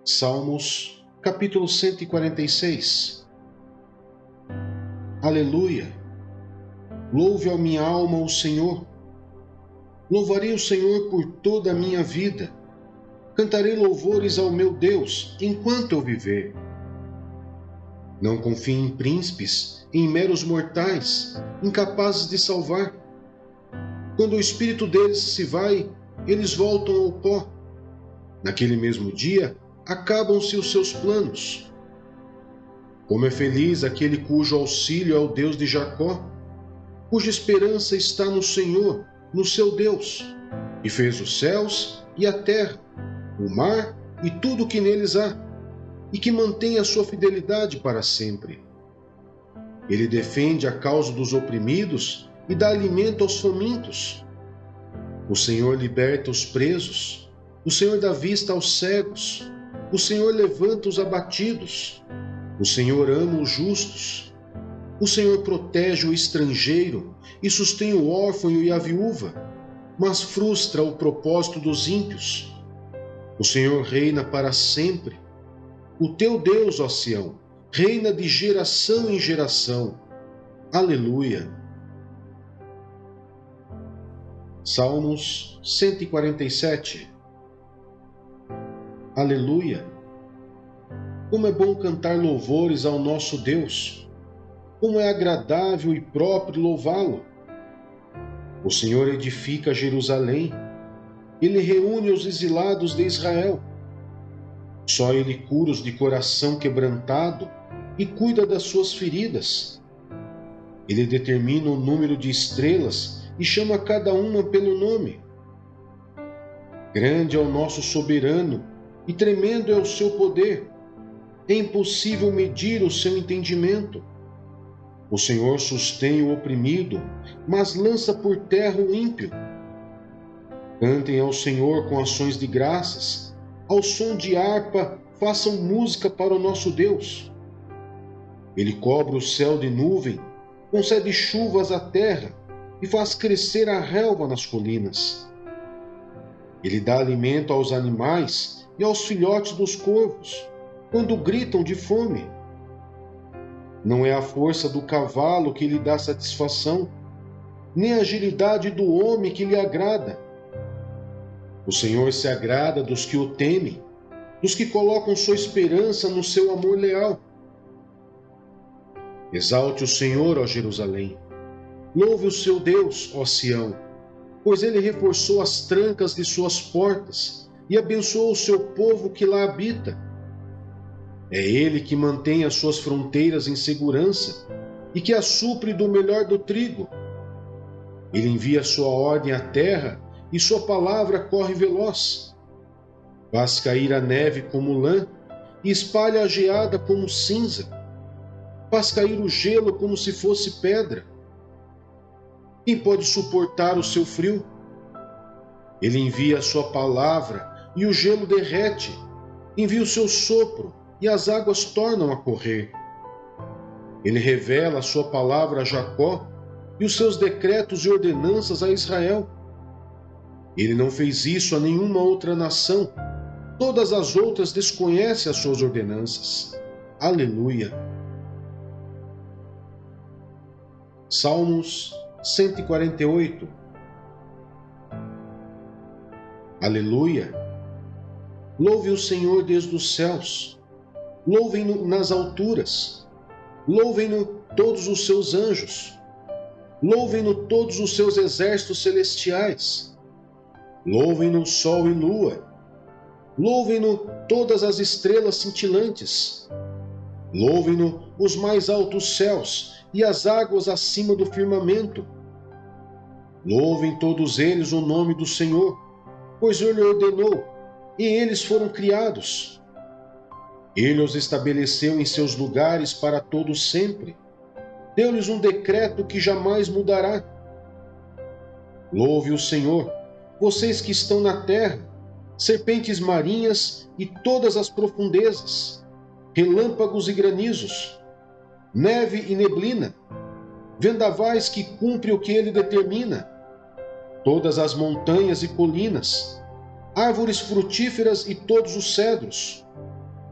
Salmos, capítulo 146. Aleluia! Louve a minha alma o Senhor. Louvarei o Senhor por toda a minha vida. Cantarei louvores ao meu Deus enquanto eu viver. Não confie em príncipes, em meros mortais, incapazes de salvar. Quando o espírito deles se vai, eles voltam ao pó. Naquele mesmo dia, acabam-se os seus planos. Como é feliz aquele cujo auxílio é o Deus de Jacó, cuja esperança está no Senhor, no seu Deus, que fez os céus e a terra, o mar e tudo o que neles há, e que mantém a sua fidelidade para sempre. Ele defende a causa dos oprimidos e dá alimento aos famintos. O Senhor liberta os presos, o Senhor dá vista aos cegos, o Senhor levanta os abatidos, o Senhor ama os justos, o Senhor protege o estrangeiro e sustém o órfão e a viúva, mas frustra o propósito dos ímpios. O Senhor reina para sempre. O teu Deus, ó Sião, reina de geração em geração. Aleluia! Salmos 147. Aleluia! Como é bom cantar louvores ao nosso Deus! Como é agradável e próprio louvá-lo! O Senhor edifica Jerusalém. Ele reúne os exilados de Israel. Só Ele cura os de coração quebrantado e cuida das suas feridas. Ele determina o número de estrelas e chama cada uma pelo nome. Grande é o nosso soberano e tremendo é o seu poder. É impossível medir o seu entendimento. O Senhor sustém o oprimido, mas lança por terra o ímpio. Cantem ao Senhor com ações de graças. Ao som de harpa, façam música para o nosso Deus. Ele cobre o céu de nuvem, concede chuvas à terra e faz crescer a relva nas colinas. Ele dá alimento aos animais e aos filhotes dos corvos, quando gritam de fome. Não é a força do cavalo que lhe dá satisfação, nem a agilidade do homem que lhe agrada. O Senhor se agrada dos que o temem, dos que colocam sua esperança no seu amor leal. Exalte o Senhor, ó Jerusalém. Louve o seu Deus, ó Sião, pois ele reforçou as trancas de suas portas e abençoou o seu povo que lá habita. É ele que mantém as suas fronteiras em segurança e que as supre do melhor do trigo. Ele envia sua ordem à terra e sua palavra corre veloz. Faz cair a neve como lã e espalha a geada como cinza. Faz cair o gelo como se fosse pedra. Quem pode suportar o seu frio? Ele envia a sua palavra e o gelo derrete. Envia o seu sopro e as águas tornam a correr. Ele revela a sua palavra a Jacó e os seus decretos e ordenanças a Israel. Ele não fez isso a nenhuma outra nação. Todas as outras desconhecem as suas ordenanças. Aleluia! Salmos 148. Aleluia! Louve o Senhor desde os céus. Louvem-no nas alturas. Louvem-no todos os seus anjos. Louvem-no todos os seus exércitos celestiais. Louvem-no sol e lua. Louvem-no todas as estrelas cintilantes. Louvem-no os mais altos céus e as águas acima do firmamento. Louvem todos eles o nome do Senhor, pois Ele ordenou, e eles foram criados. Ele os estabeleceu em seus lugares para todo sempre. Deu-lhes um decreto que jamais mudará. Louve o Senhor, vocês que estão na terra, serpentes marinhas e todas as profundezas, relâmpagos e granizos, neve e neblina, vendavais que cumprem o que ele determina, todas as montanhas e colinas, árvores frutíferas e todos os cedros,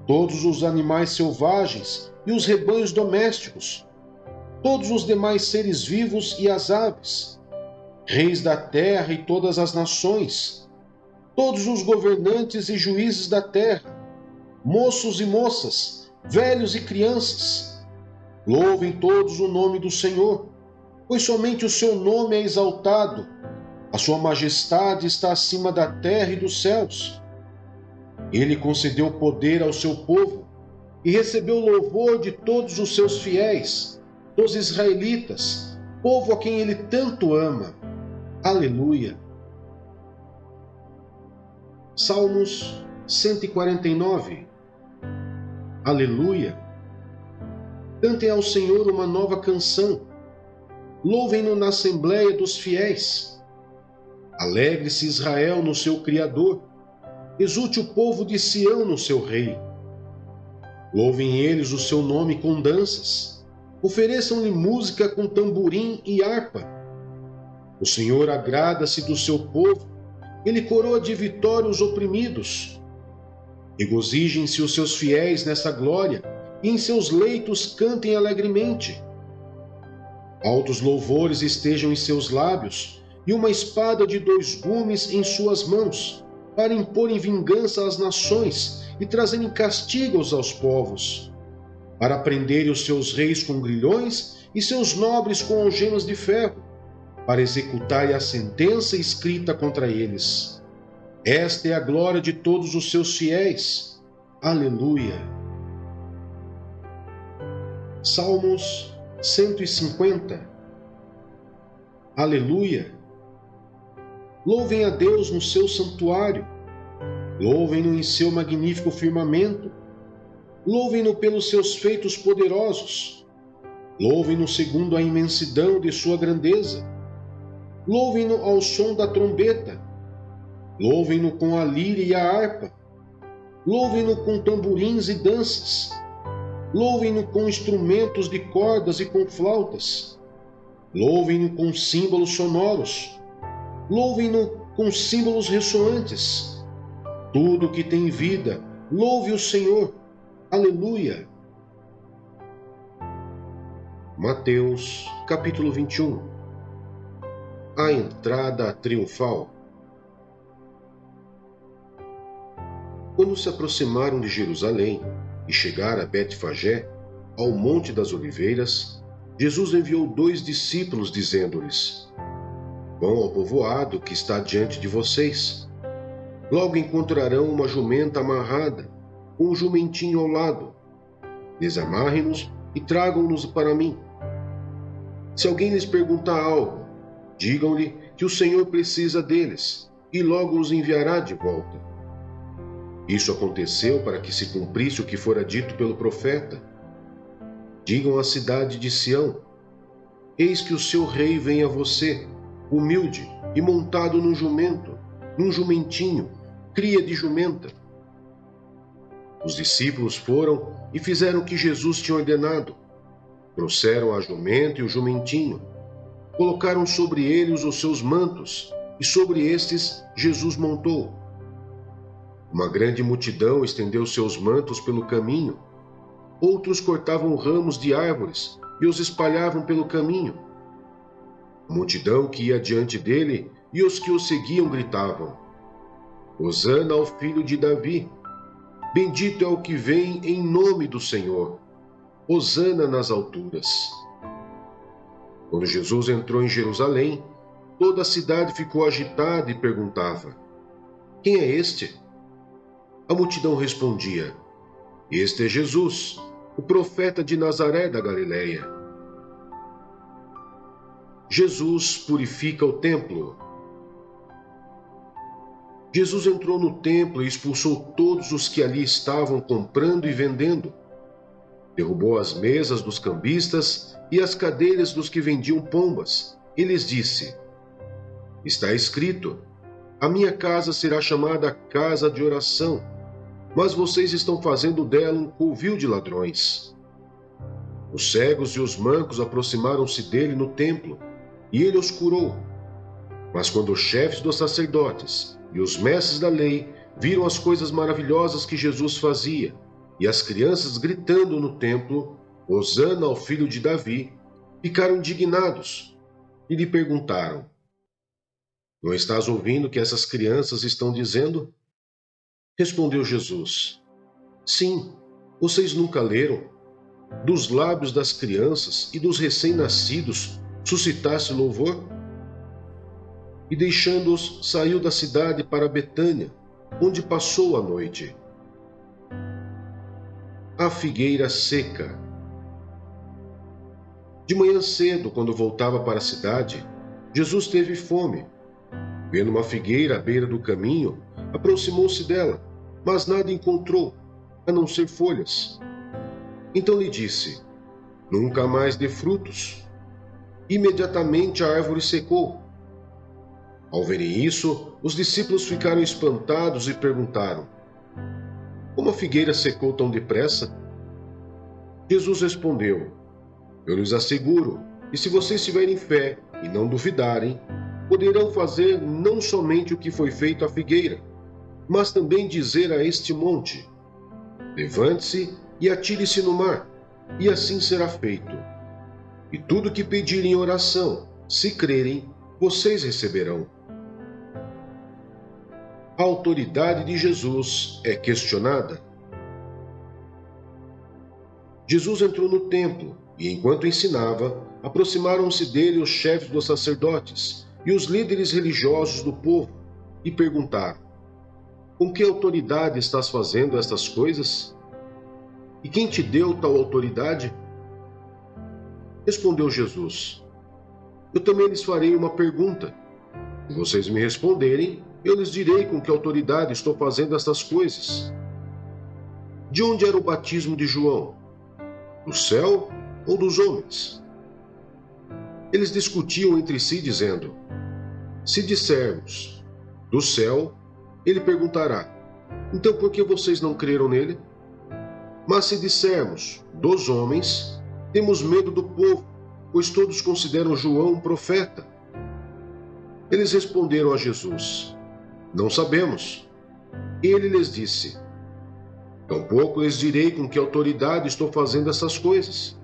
todos os animais selvagens e os rebanhos domésticos, todos os demais seres vivos e as aves, reis da terra e todas as nações, todos os governantes e juízes da terra, moços e moças, velhos e crianças. Louvem todos o nome do Senhor, pois somente o seu nome é exaltado. A sua majestade está acima da terra e dos céus. Ele concedeu poder ao seu povo e recebeu louvor de todos os seus fiéis, dos israelitas, povo a quem ele tanto ama. Aleluia. Salmos 149. Aleluia. Cantem ao Senhor uma nova canção. Louvem-no na assembleia dos fiéis. Alegre-se Israel no seu Criador. Exulte o povo de Sião no seu Rei. Louvem eles o seu nome com danças. Ofereçam-lhe música com tamborim e harpa. O Senhor agrada-se do seu povo. Ele coroa de vitória os oprimidos. Regozijem-se os seus fiéis nessa glória, e em seus leitos cantem alegremente. Altos louvores estejam em seus lábios, e uma espada de 2 gumes em suas mãos, para imporem vingança às nações e trazerem castigos aos povos, para prenderem os seus reis com grilhões e seus nobres com algemas de ferro, para executarem a sentença escrita contra eles. Esta é a glória de todos os seus fiéis. Aleluia. Salmos 150. Aleluia. Louvem a Deus no seu santuário. Louvem-no em seu magnífico firmamento. Louvem-no pelos seus feitos poderosos. Louvem-no segundo a imensidão de sua grandeza. Louvem-no ao som da trombeta. Louvem-no com a lira e a harpa. Louvem-no com tamborins e danças. Louvem-no com instrumentos de cordas e com flautas. Louvem-no com símbolos sonoros. Louvem-no com símbolos ressoantes. Tudo que tem vida, louve o Senhor. Aleluia. Mateus, capítulo 21. A entrada triunfal. Quando se aproximaram de Jerusalém e chegaram a Betfagé, ao Monte das Oliveiras, Jesus enviou 2 discípulos, dizendo-lhes: Vão ao povoado que está diante de vocês. Logo encontrarão uma jumenta amarrada, com um jumentinho ao lado. Desamarrem-nos e tragam-nos para mim. Se alguém lhes perguntar algo, digam-lhe que o Senhor precisa deles, e logo os enviará de volta. Isso aconteceu para que se cumprisse o que fora dito pelo profeta. Digam à cidade de Sião: Eis que o seu rei vem a você, humilde e montado num jumento, num jumentinho, cria de jumenta. Os discípulos foram e fizeram o que Jesus tinha ordenado. Trouxeram a jumenta e o jumentinho. Colocaram sobre eles os seus mantos, e sobre estes Jesus montou. Uma grande multidão estendeu seus mantos pelo caminho. Outros cortavam ramos de árvores e os espalhavam pelo caminho. A multidão que ia diante dele e os que o seguiam gritavam: Hosana ao filho de Davi! Bendito é o que vem em nome do Senhor! Hosana nas alturas! Quando Jesus entrou em Jerusalém, toda a cidade ficou agitada e perguntava: Quem é este? A multidão respondia: Este é Jesus, o profeta de Nazaré da Galileia. Jesus purifica o templo. Jesus entrou no templo e expulsou todos os que ali estavam comprando e vendendo. Derrubou as mesas dos cambistas e as cadeiras dos que vendiam pombas, e lhes disse: Está escrito: A minha casa será chamada casa de oração, mas vocês estão fazendo dela um covil de ladrões. Os cegos e os mancos aproximaram-se dele no templo, e ele os curou. Mas quando os chefes dos sacerdotes e os mestres da lei viram as coisas maravilhosas que Jesus fazia, e as crianças gritando no templo, Hosana ao filho de Davi, ficaram indignados e lhe perguntaram: Não estás ouvindo o que essas crianças estão dizendo? Respondeu Jesus: Sim, vocês nunca leram? Dos lábios das crianças e dos recém-nascidos suscitasse louvor? E deixando-os, saiu da cidade para Betânia, onde passou a noite. A figueira seca. De manhã cedo, quando voltava para a cidade, Jesus teve fome. Vendo uma figueira à beira do caminho, aproximou-se dela, mas nada encontrou, a não ser folhas. Então lhe disse: Nunca mais dê frutos. Imediatamente a árvore secou. Ao verem isso, os discípulos ficaram espantados e perguntaram: Como a figueira secou tão depressa? Jesus respondeu: Eu lhes asseguro que se vocês tiverem fé e não duvidarem, poderão fazer não somente o que foi feito à figueira, mas também dizer a este monte: Levante-se e atire-se no mar, e assim será feito. E tudo o que pedirem em oração, se crerem, vocês receberão. A autoridade de Jesus é questionada. Jesus entrou no templo e, enquanto ensinava, aproximaram-se dele os chefes dos sacerdotes e os líderes religiosos do povo e perguntaram: Com que autoridade estás fazendo estas coisas? E quem te deu tal autoridade? Respondeu Jesus: Eu também lhes farei uma pergunta. Se vocês me responderem, eu lhes direi com que autoridade estou fazendo estas coisas. De onde era o batismo de João? Do céu ou dos homens? Eles discutiam entre si, dizendo: Se dissermos do céu, ele perguntará: Então por que vocês não creram nele? Mas se dissermos dos homens, temos medo do povo, pois todos consideram João um profeta. Eles responderam a Jesus: Não sabemos. Ele lhes disse: Tampouco lhes direi com que autoridade estou fazendo essas coisas.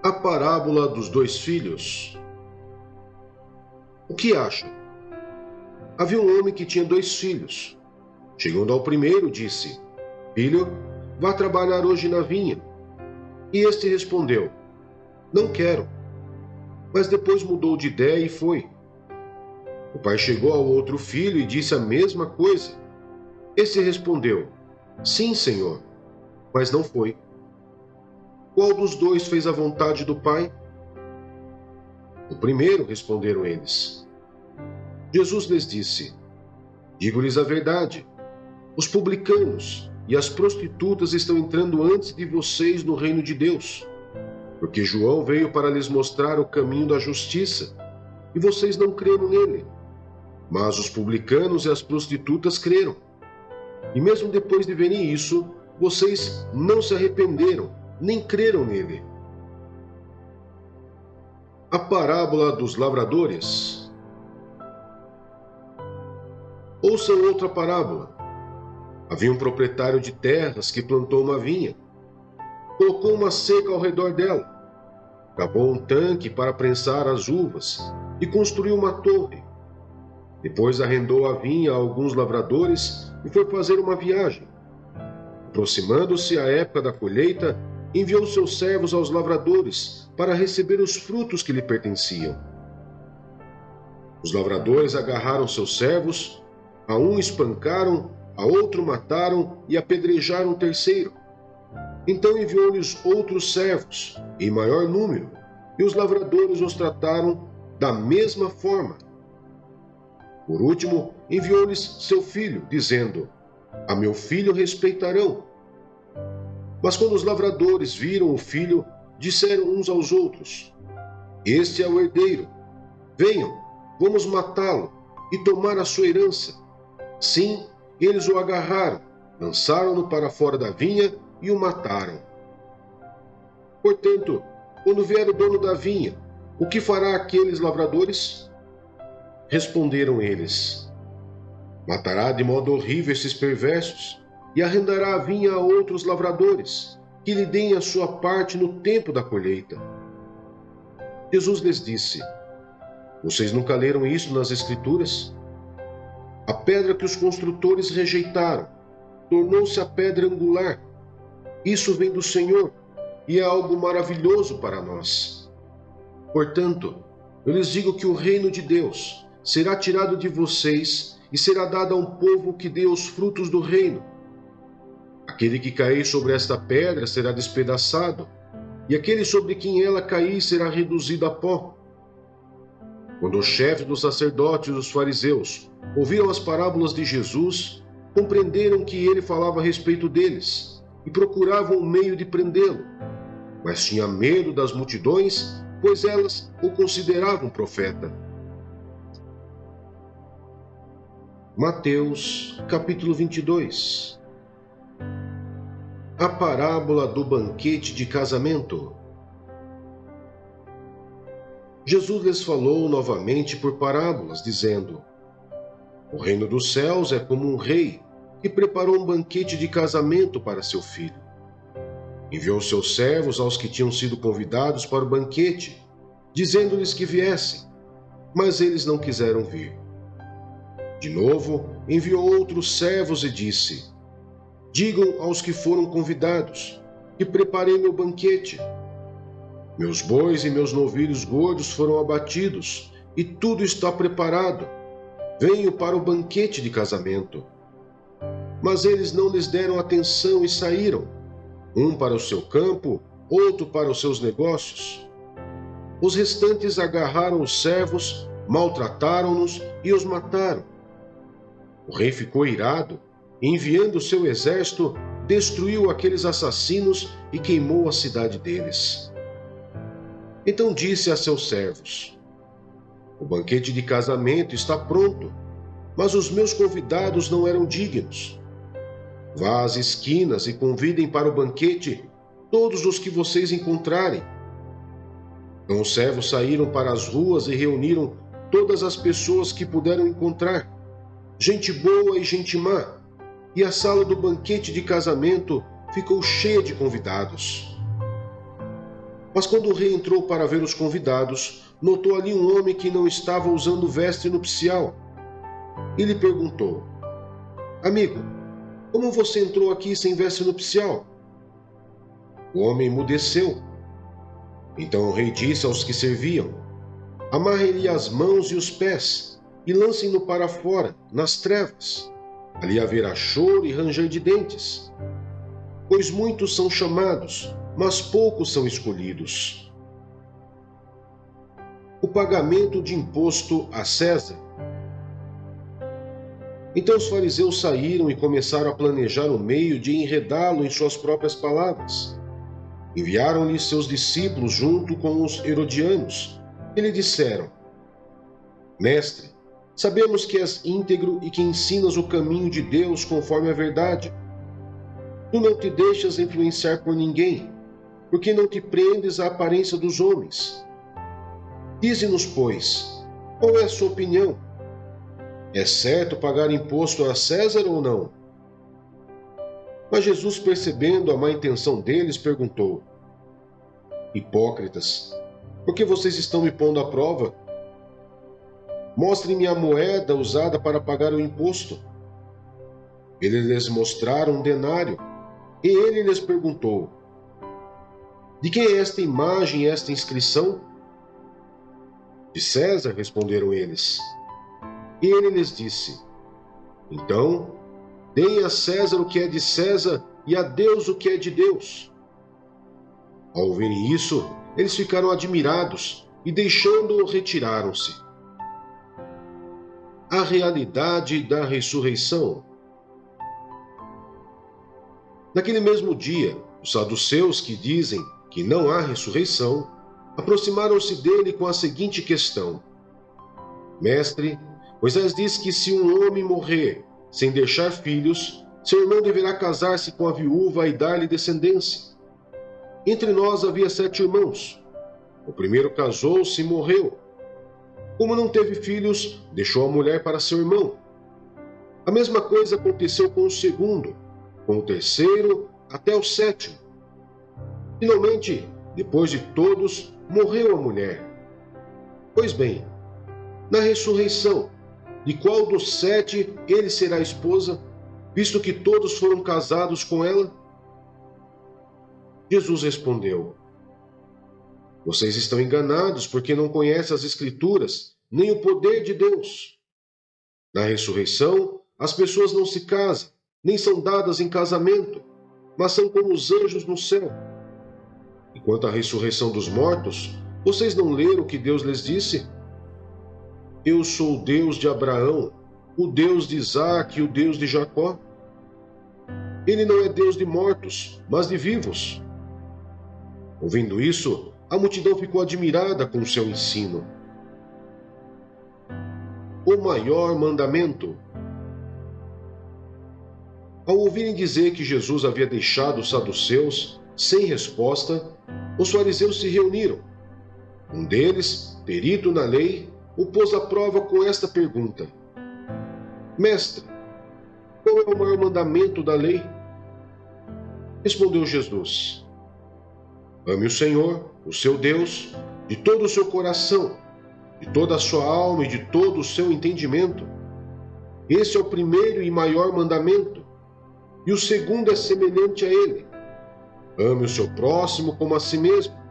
A parábola dos 2 filhos. O que acham? Havia um homem que tinha 2 filhos. Chegando ao primeiro, disse: Filho, vá trabalhar hoje na vinha. E este respondeu: Não quero. Mas depois mudou de ideia e foi. O pai chegou ao outro filho e disse a mesma coisa. Esse respondeu: Sim, senhor, mas não foi. Qual dos 2 fez a vontade do pai? O primeiro, responderam eles. Jesus lhes disse: Digo-lhes a verdade. Os publicanos e as prostitutas estão entrando antes de vocês no reino de Deus, porque João veio para lhes mostrar o caminho da justiça, e vocês não creram nele. Mas os publicanos e as prostitutas creram. E mesmo depois de verem isso, vocês não se arrependeram, nem creram nele. A parábola dos lavradores. Ouçam outra parábola. Havia um proprietário de terras que plantou uma vinha. Colocou uma cerca ao redor dela. Cavou um tanque para prensar as uvas e construiu uma torre. Depois arrendou a vinha a alguns lavradores e foi fazer uma viagem. Aproximando-se a época da colheita, enviou seus servos aos lavradores para receber os frutos que lhe pertenciam. Os lavradores agarraram seus servos, a um espancaram, a outro mataram e apedrejaram o terceiro. Então enviou-lhes outros servos, em maior número, e os lavradores os trataram da mesma forma. Por último, enviou-lhes seu filho, dizendo: A meu filho respeitarão. Mas quando os lavradores viram o filho, disseram uns aos outros: Este é o herdeiro. Venham, vamos matá-lo e tomar a sua herança. Sim, eles o agarraram, lançaram-no para fora da vinha e o mataram. Portanto, quando vier o dono da vinha, o que fará aqueles lavradores? Responderam eles: Matará de modo horrível esses perversos, e arrendará a vinha a outros lavradores, que lhe deem a sua parte no tempo da colheita. Jesus lhes disse: Vocês nunca leram isso nas Escrituras? A pedra que os construtores rejeitaram tornou-se a pedra angular. Isso vem do Senhor e é algo maravilhoso para nós. Portanto, eu lhes digo que o reino de Deus será tirado de vocês e será dado a um povo que dê os frutos do reino. Aquele que cair sobre esta pedra será despedaçado, e aquele sobre quem ela cair será reduzido a pó. Quando os chefes dos sacerdotes e dos fariseus ouviram as parábolas de Jesus, compreenderam que ele falava a respeito deles e procuravam um meio de prendê-lo. Mas tinha medo das multidões, pois elas o consideravam profeta. Mateus, capítulo 22. A parábola do banquete de casamento. Jesus lhes falou novamente por parábolas, dizendo: O reino dos céus é como um rei que preparou um banquete de casamento para seu filho. Enviou seus servos aos que tinham sido convidados para o banquete, dizendo-lhes que viessem, mas eles não quiseram vir. De novo, enviou outros servos e disse: Digam aos que foram convidados que preparei meu banquete. Meus bois e meus novilhos gordos foram abatidos e tudo está preparado. Venho para o banquete de casamento. Mas eles não lhes deram atenção e saíram, um para o seu campo, outro para os seus negócios. Os restantes agarraram os servos, maltrataram-nos e os mataram. O rei ficou irado, enviando seu exército, destruiu aqueles assassinos e queimou a cidade deles. Então disse a seus servos: O banquete de casamento está pronto, mas os meus convidados não eram dignos. Vá às esquinas e convidem para o banquete todos os que vocês encontrarem. Então os servos saíram para as ruas e reuniram todas as pessoas que puderam encontrar, gente boa e gente má, e a sala do banquete de casamento ficou cheia de convidados. Mas quando o rei entrou para ver os convidados, notou ali um homem que não estava usando veste nupcial. E lhe perguntou: Amigo, como você entrou aqui sem veste nupcial? O homem emudeceu. Então o rei disse aos que serviam: Amarrem-lhe as mãos e os pés e lancem-no para fora, nas trevas. Ali haverá choro e ranger de dentes, pois muitos são chamados, mas poucos são escolhidos. O pagamento de imposto a César. Então os fariseus saíram e começaram a planejar um meio de enredá-lo em suas próprias palavras. Enviaram-lhe seus discípulos junto com os herodianos, e lhe disseram: Mestre, sabemos que és íntegro e que ensinas o caminho de Deus conforme a verdade. Tu não te deixas influenciar por ninguém, porque não te prendes à aparência dos homens. Dize-nos, pois, qual é a sua opinião? É certo pagar imposto a César ou não? Mas Jesus, percebendo a má intenção deles, perguntou: Hipócritas, por que vocês estão me pondo à prova? Mostrem-me a moeda usada para pagar o imposto. Eles lhes mostraram um denário, e ele lhes perguntou: De quem é esta imagem e esta inscrição? De César, responderam eles. E ele lhes disse: Então, deem a César o que é de César e a Deus o que é de Deus. Ao ouvirem isso, eles ficaram admirados e, deixando-o, retiraram-se. A realidade da ressurreição. Naquele mesmo dia, os saduceus, que dizem que não há ressurreição, aproximaram-se dele com a seguinte questão: Mestre, Moisés diz que se um homem morrer sem deixar filhos, seu irmão deverá casar-se com a viúva e dar-lhe descendência. Entre nós havia 7 irmãos. O primeiro casou-se e morreu. Como não teve filhos, deixou a mulher para seu irmão. A mesma coisa aconteceu com o segundo. com o terceiro até o sétimo. Finalmente, depois de todos, morreu a mulher. Pois bem, na ressurreição, de qual dos 7 ele será esposa, visto que todos foram casados com ela? Jesus respondeu: Vocês estão enganados porque não conhecem as Escrituras, nem o poder de Deus. Na ressurreição, as pessoas não se casam, nem são dadas em casamento, mas são como os anjos no céu. E quanto à ressurreição dos mortos, vocês não leram o que Deus lhes disse? Eu sou o Deus de Abraão, o Deus de Isaque e o Deus de Jacó. Ele não é Deus de mortos, mas de vivos. Ouvindo isso, a multidão ficou admirada com o seu ensino. O maior mandamento. Ao ouvirem dizer que Jesus havia deixado os saduceus sem resposta, os fariseus se reuniram. Um deles, perito na lei, o pôs à prova com esta pergunta: Mestre, qual é o maior mandamento da lei? Respondeu Jesus: Ame o Senhor, o seu Deus, de todo o seu coração, de toda a sua alma e de todo o seu entendimento. Esse é o primeiro e maior mandamento. E o segundo é semelhante a ele: ame o seu próximo como a si mesmo.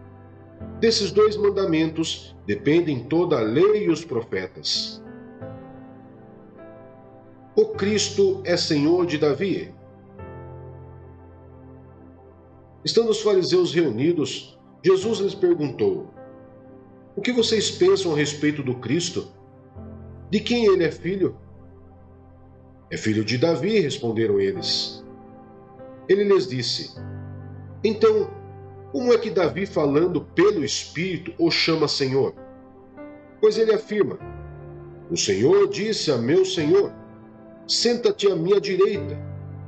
Desses 2 mandamentos dependem toda a lei e os profetas. O Cristo é Senhor de Davi. Estando os fariseus reunidos, Jesus lhes perguntou: O que vocês pensam a respeito do Cristo? De quem ele é filho? É filho de Davi, responderam eles. Ele lhes disse: Então, como é que Davi, falando pelo Espírito, o chama Senhor? Pois ele afirma: O Senhor disse a meu Senhor: Senta-te à minha direita,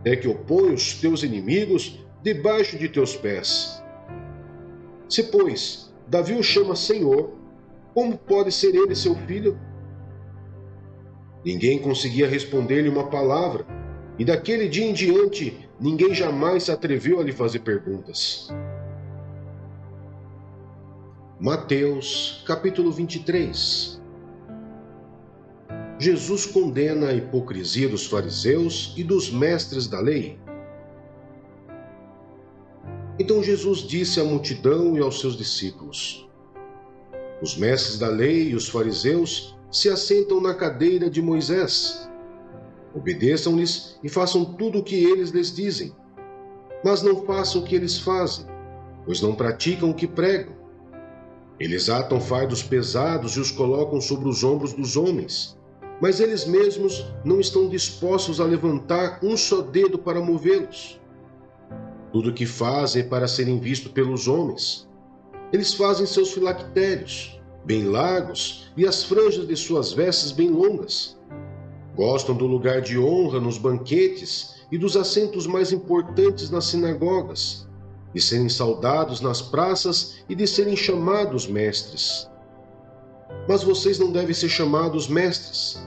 até que eu ponha os teus inimigos debaixo de teus pés. Se, pois, Davi o chama Senhor, como pode ser ele seu filho? Ninguém conseguia responder-lhe uma palavra, e daquele dia em diante ninguém jamais se atreveu a lhe fazer perguntas. Mateus, capítulo 23. Jesus condena a hipocrisia dos fariseus e dos mestres da lei. Então Jesus disse à multidão e aos seus discípulos: Os mestres da lei e os fariseus se assentam na cadeira de Moisés. Obedeçam-lhes e façam tudo o que eles lhes dizem. Mas não façam o que eles fazem, pois não praticam o que pregam. Eles atam fardos pesados e os colocam sobre os ombros dos homens, mas eles mesmos não estão dispostos a levantar um só dedo para movê-los. Tudo o que fazem é para serem vistos pelos homens. Eles fazem seus filactérios bem largos e as franjas de suas vestes bem longas. Gostam do lugar de honra nos banquetes e dos assentos mais importantes nas sinagogas, de serem saudados nas praças e de serem chamados mestres. Mas vocês não devem ser chamados mestres.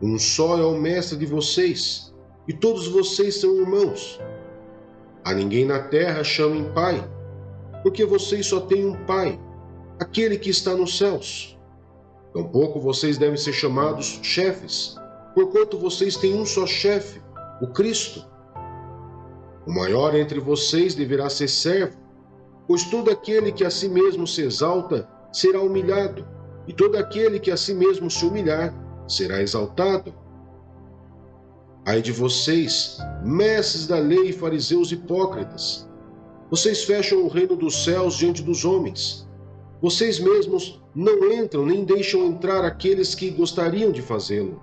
Um só é o mestre de vocês, e todos vocês são irmãos. A ninguém na terra chamem pai, porque vocês só têm um pai, aquele que está nos céus. Tampouco vocês devem ser chamados chefes, porquanto vocês têm um só chefe, o Cristo. O maior entre vocês deverá ser servo, pois todo aquele que a si mesmo se exalta será humilhado, e todo aquele que a si mesmo se humilhar será exaltado. Ai de vocês, mestres da lei e fariseus hipócritas! Vocês fecham o reino dos céus diante dos homens. Vocês mesmos não entram nem deixam entrar aqueles que gostariam de fazê-lo.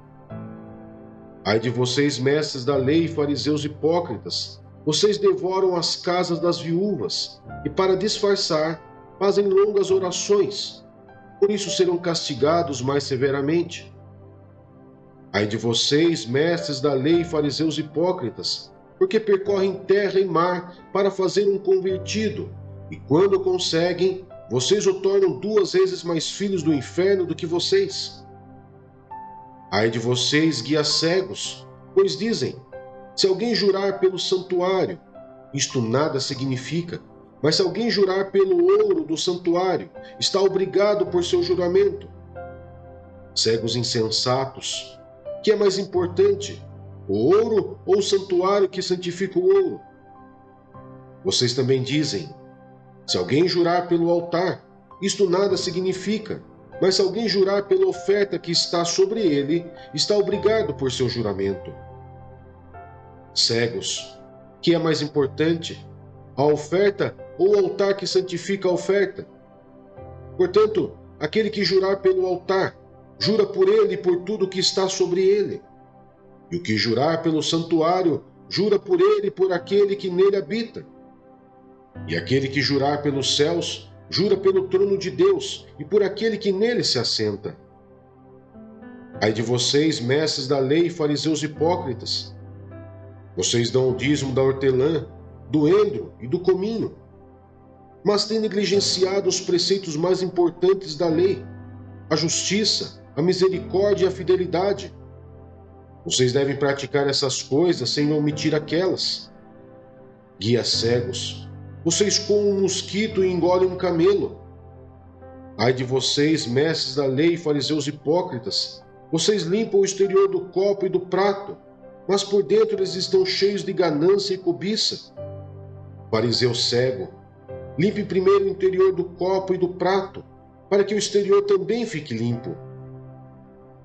Ai de vocês, mestres da lei e fariseus hipócritas! Vocês devoram as casas das viúvas e, para disfarçar, fazem longas orações. Por isso serão castigados mais severamente. Ai de vocês, mestres da lei e fariseus hipócritas, porque percorrem terra e mar para fazer um convertido, e quando conseguem, vocês o tornam 2 vezes mais filhos do inferno do que vocês. Ai de vocês, guias cegos, pois dizem: Se alguém jurar pelo santuário, isto nada significa, mas se alguém jurar pelo ouro do santuário, está obrigado por seu juramento. Cegos insensatos, que é mais importante, o ouro ou o santuário que santifica o ouro? Vocês também dizem: se alguém jurar pelo altar, isto nada significa, mas se alguém jurar pela oferta que está sobre ele, está obrigado por seu juramento. Cegos, que é mais importante, a oferta ou o altar que santifica a oferta? Portanto, aquele que jurar pelo altar, jura por ele e por tudo que está sobre ele. E o que jurar pelo santuário, jura por ele e por aquele que nele habita. E aquele que jurar pelos céus, jura pelo trono de Deus e por aquele que nele se assenta. Ai de vocês, mestres da lei e fariseus hipócritas! Vocês dão o dízimo da hortelã, do endro e do cominho, mas têm negligenciado os preceitos mais importantes da lei, a justiça, a misericórdia e a fidelidade. Vocês devem praticar essas coisas sem omitir aquelas. Guias cegos, vocês comem um mosquito e engolem um camelo. Ai de vocês, mestres da lei e fariseus hipócritas! Vocês limpam o exterior do copo e do prato, mas por dentro eles estão cheios de ganância e cobiça. Fariseu cego, limpe primeiro o interior do copo e do prato, para que o exterior também fique limpo.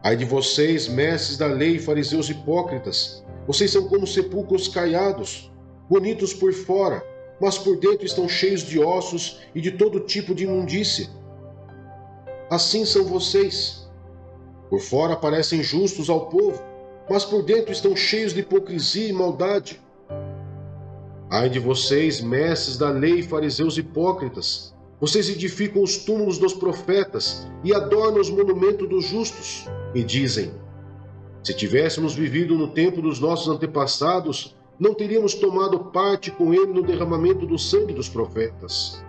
Ai de vocês, mestres da lei e fariseus hipócritas! Vocês são como sepulcros caiados, bonitos por fora, mas por dentro estão cheios de ossos e de todo tipo de imundícia. Assim são vocês. Por fora parecem justos ao povo, mas por dentro estão cheios de hipocrisia e maldade. Ai de vocês, mestres da lei e fariseus hipócritas! Vocês edificam os túmulos dos profetas e adornam os monumentos dos justos, e dizem: se tivéssemos vivido no tempo dos nossos antepassados, não teríamos tomado parte com ele no derramamento do sangue dos profetas.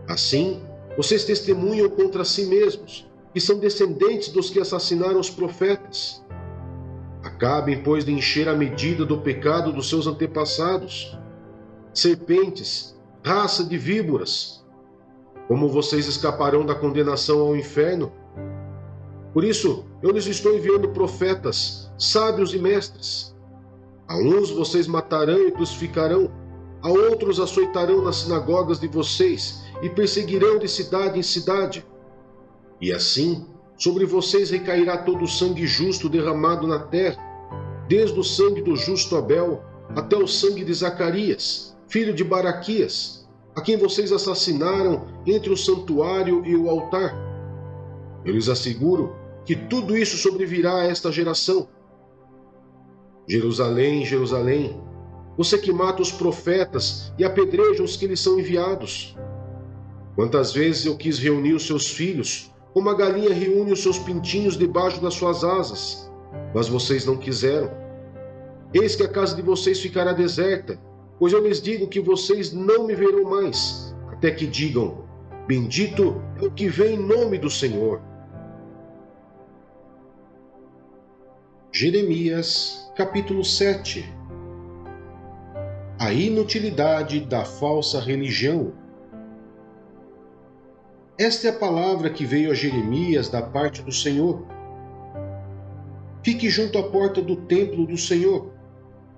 Assim, vocês testemunham contra si mesmos, que são descendentes dos que assassinaram os profetas. Acabem, pois, de encher a medida do pecado dos seus antepassados. Serpentes, raça de víboras, como vocês escaparão da condenação ao inferno? Por isso, eu lhes estou enviando profetas, sábios e mestres. A uns vocês matarão e crucificarão, a outros açoitarão nas sinagogas de vocês e perseguirão de cidade em cidade. E assim, sobre vocês recairá todo o sangue justo derramado na terra, desde o sangue do justo Abel até o sangue de Zacarias, filho de Baraquias, a quem vocês assassinaram entre o santuário e o altar. Eu lhes asseguro que tudo isso sobrevirá a esta geração. Jerusalém, Jerusalém, você que mata os profetas e apedreja os que lhes são enviados. Quantas vezes eu quis reunir os seus filhos, como a galinha reúne os seus pintinhos debaixo das suas asas, mas vocês não quiseram. Eis que a casa de vocês ficará deserta, pois eu lhes digo que vocês não me verão mais, até que digam: bendito é o que vem em nome do Senhor. Jeremias, capítulo 7. A inutilidade da falsa religião. Esta é a palavra que veio a Jeremias da parte do Senhor. Fique junto à porta do templo do Senhor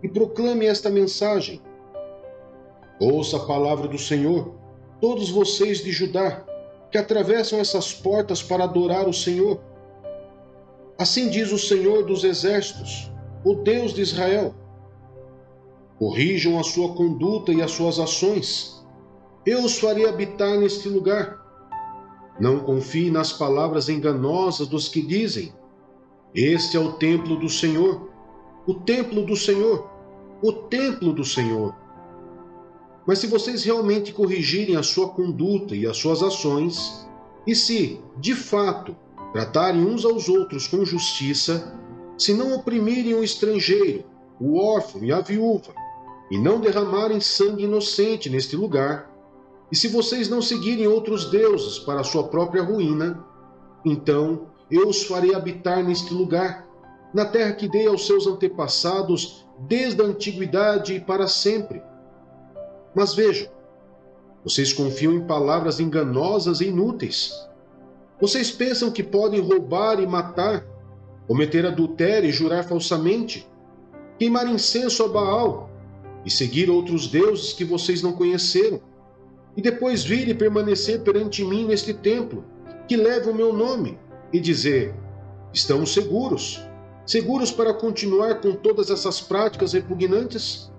e proclame esta mensagem. Ouça a palavra do Senhor, todos vocês de Judá, que atravessam essas portas para adorar o Senhor. Assim diz o Senhor dos Exércitos, o Deus de Israel: corrijam a sua conduta e as suas ações. Eu os farei habitar neste lugar. Não confie nas palavras enganosas dos que dizem: este é o templo do Senhor, o templo do Senhor, o templo do Senhor. Mas se vocês realmente corrigirem a sua conduta e as suas ações, e se, de fato, tratarem uns aos outros com justiça, se não oprimirem o estrangeiro, o órfão e a viúva, e não derramarem sangue inocente neste lugar, e se vocês não seguirem outros deuses para a sua própria ruína, então eu os farei habitar neste lugar, na terra que dei aos seus antepassados desde a antiguidade e para sempre. Mas vejam, vocês confiam em palavras enganosas e inúteis. Vocês pensam que podem roubar e matar, cometer adultério e jurar falsamente, queimar incenso a Baal e seguir outros deuses que vocês não conheceram, e depois vir e permanecer perante mim neste templo, que leva o meu nome, e dizer: estamos seguros, seguros para continuar com todas essas práticas repugnantes?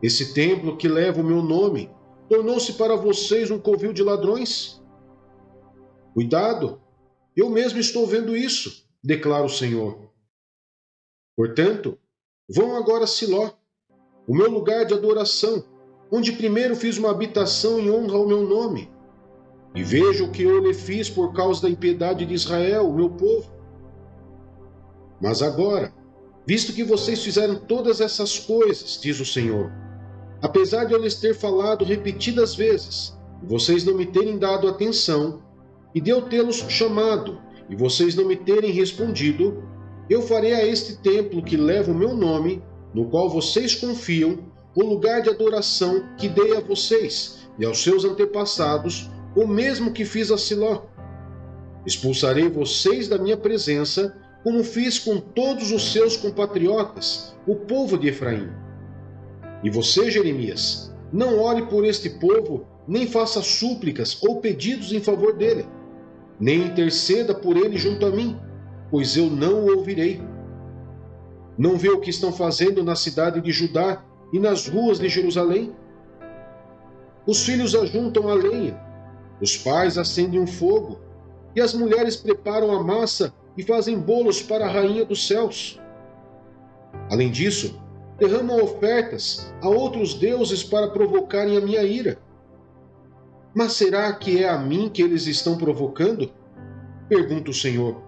Esse templo que leva o meu nome tornou-se para vocês um covil de ladrões? Cuidado, eu mesmo estou vendo isso, declara o Senhor. Portanto, vão agora a Siló, o meu lugar de adoração, onde primeiro fiz uma habitação em honra ao meu nome, e veja o que eu lhe fiz por causa da impiedade de Israel, o meu povo. Mas agora, visto que vocês fizeram todas essas coisas, diz o Senhor, apesar de eu lhes ter falado repetidas vezes, e vocês não me terem dado atenção, e de eu tê-los chamado, e vocês não me terem respondido, eu farei a este templo que leva o meu nome, no qual vocês confiam, o lugar de adoração que dei a vocês e aos seus antepassados, o mesmo que fiz a Siló. Expulsarei vocês da minha presença, como fiz com todos os seus compatriotas, o povo de Efraim. E você, Jeremias, não ore por este povo, nem faça súplicas ou pedidos em favor dele, nem interceda por ele junto a mim, pois eu não o ouvirei. Não vê o que estão fazendo na cidade de Judá e nas ruas de Jerusalém? Os filhos ajuntam a lenha, os pais acendem um fogo, e as mulheres preparam a massa e fazem bolos para a rainha dos céus. Além disso, derramam ofertas a outros deuses para provocarem a minha ira. Mas será que é a mim que eles estão provocando? Pergunta o Senhor.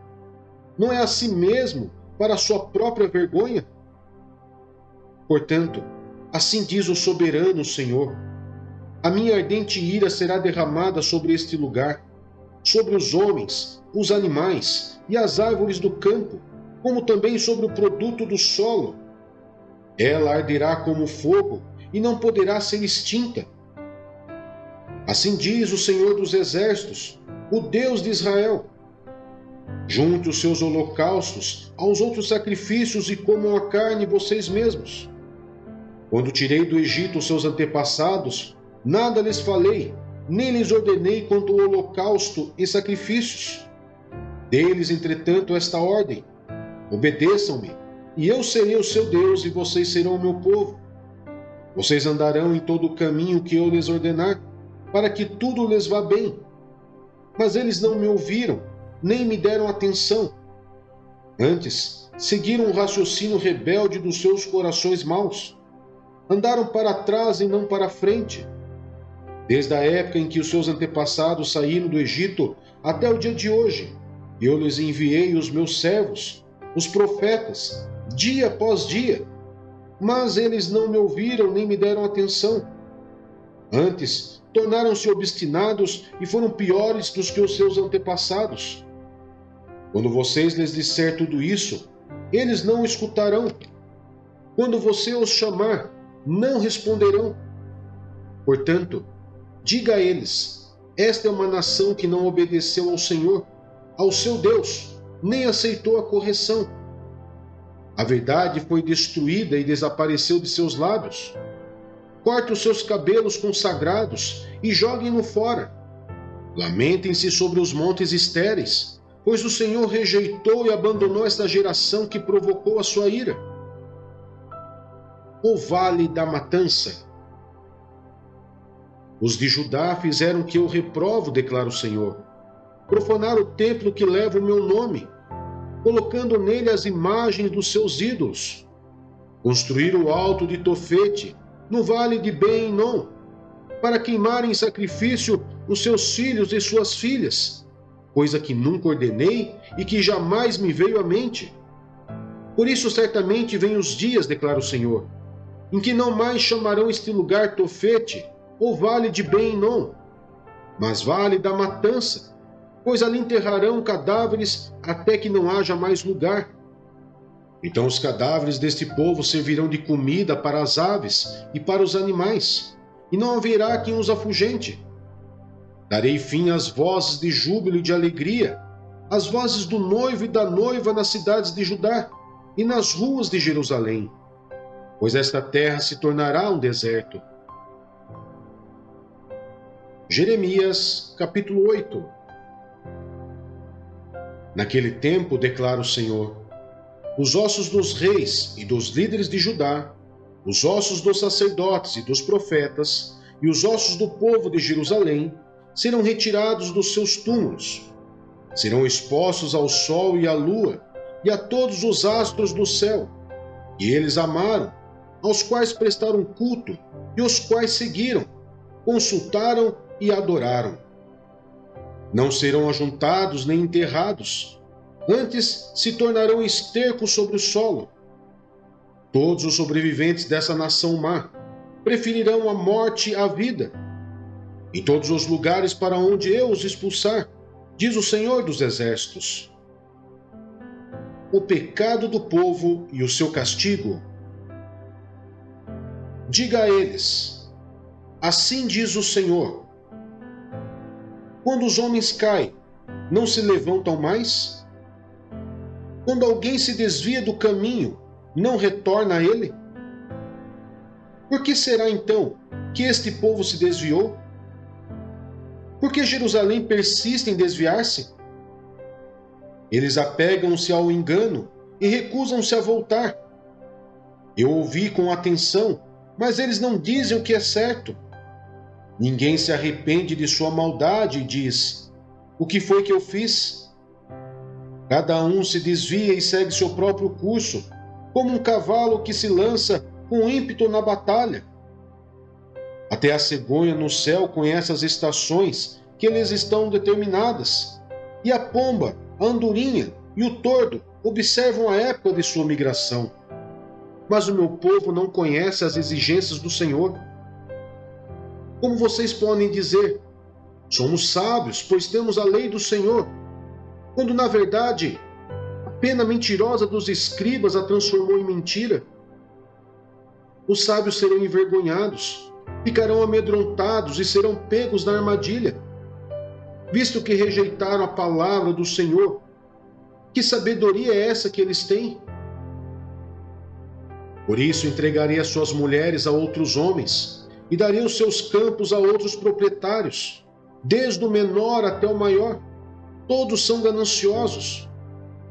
Não é a si mesmo, para a sua própria vergonha? Portanto, assim diz o soberano Senhor: a minha ardente ira será derramada sobre este lugar, sobre os homens, os animais e as árvores do campo, como também sobre o produto do solo. Ela arderá como fogo e não poderá ser extinta. Assim diz o Senhor dos Exércitos, o Deus de Israel: junte os seus holocaustos aos outros sacrifícios e comam a carne vocês mesmos. Quando tirei do Egito os seus antepassados, nada lhes falei, nem lhes ordenei quanto ao holocausto e sacrifícios. Dei-lhes, entretanto, esta ordem: obedeçam-me, e eu serei o seu Deus, e vocês serão o meu povo. Vocês andarão em todo o caminho que eu lhes ordenar, para que tudo lhes vá bem. Mas eles não me ouviram, nem me deram atenção. Antes, seguiram o raciocínio rebelde dos seus corações maus. Andaram para trás e não para frente. Desde a época em que os seus antepassados saíram do Egito até o dia de hoje, eu lhes enviei os meus servos, os profetas, dia após dia, mas eles não me ouviram nem me deram atenção. Antes, tornaram-se obstinados e foram piores dos que os seus antepassados. Quando vocês lhes disser tudo isso, eles não o escutarão. Quando você os chamar, não responderão. Portanto, diga a eles: esta é uma nação que não obedeceu ao Senhor, ao seu Deus, nem aceitou a correção. A verdade foi destruída e desapareceu de seus lábios. Corte os seus cabelos consagrados e joguem-no fora. Lamentem-se sobre os montes estéreis, pois o Senhor rejeitou e abandonou esta geração que provocou a sua ira. O vale da matança. Os de Judá fizeram o que eu reprovo, declara o Senhor. Profanaram o templo que leva o meu nome, colocando nele as imagens dos seus ídolos. Construíram o alto de Tofete, no vale de Ben-Hinom, para queimarem em sacrifício os seus filhos e suas filhas, coisa que nunca ordenei e que jamais me veio à mente. Por isso certamente vêm os dias, declara o Senhor, em que não mais chamarão este lugar Tofete, ou vale de Ben-Hinom, mas vale da matança, pois ali enterrarão cadáveres até que não haja mais lugar. Então os cadáveres deste povo servirão de comida para as aves e para os animais, e não haverá quem os afugente. Darei fim às vozes de júbilo e de alegria, às vozes do noivo e da noiva nas cidades de Judá e nas ruas de Jerusalém, pois esta terra se tornará um deserto. Jeremias, capítulo 8. Naquele tempo, declara o Senhor, os ossos dos reis e dos líderes de Judá, os ossos dos sacerdotes e dos profetas, e os ossos do povo de Jerusalém serão retirados dos seus túmulos. Serão expostos ao sol e à lua, e a todos os astros do céu. E eles amaram, aos quais prestaram culto, e os quais seguiram, consultaram e adoraram. Não serão ajuntados nem enterrados, antes se tornarão esterco sobre o solo. Todos os sobreviventes dessa nação má preferirão a morte à vida, em todos os lugares para onde eu os expulsar, diz o Senhor dos Exércitos. O pecado do povo e o seu castigo. Diga a eles, assim diz o Senhor, quando os homens caem, não se levantam mais? Quando alguém se desvia do caminho, não retorna a ele? Por que será então que este povo se desviou? Por que Jerusalém persiste em desviar-se? Eles apegam-se ao engano e recusam-se a voltar. Eu ouvi com atenção, mas eles não dizem o que é certo. Ninguém se arrepende de sua maldade e diz, o que foi que eu fiz? Cada um se desvia e segue seu próprio curso, como um cavalo que se lança com ímpeto na batalha. Até a cegonha no céu conhece as estações que lhes estão determinadas, e a pomba, a andorinha e o tordo observam a época de sua migração. Mas o meu povo não conhece as exigências do Senhor. Como vocês podem dizer, somos sábios, pois temos a lei do Senhor, quando na verdade a pena mentirosa dos escribas a transformou em mentira? Os sábios serão envergonhados, ficarão amedrontados e serão pegos na armadilha, visto que rejeitaram a palavra do Senhor. Que sabedoria é essa que eles têm? Por isso entregarei as suas mulheres a outros homens, e darei os seus campos a outros proprietários, desde o menor até o maior. Todos são gananciosos,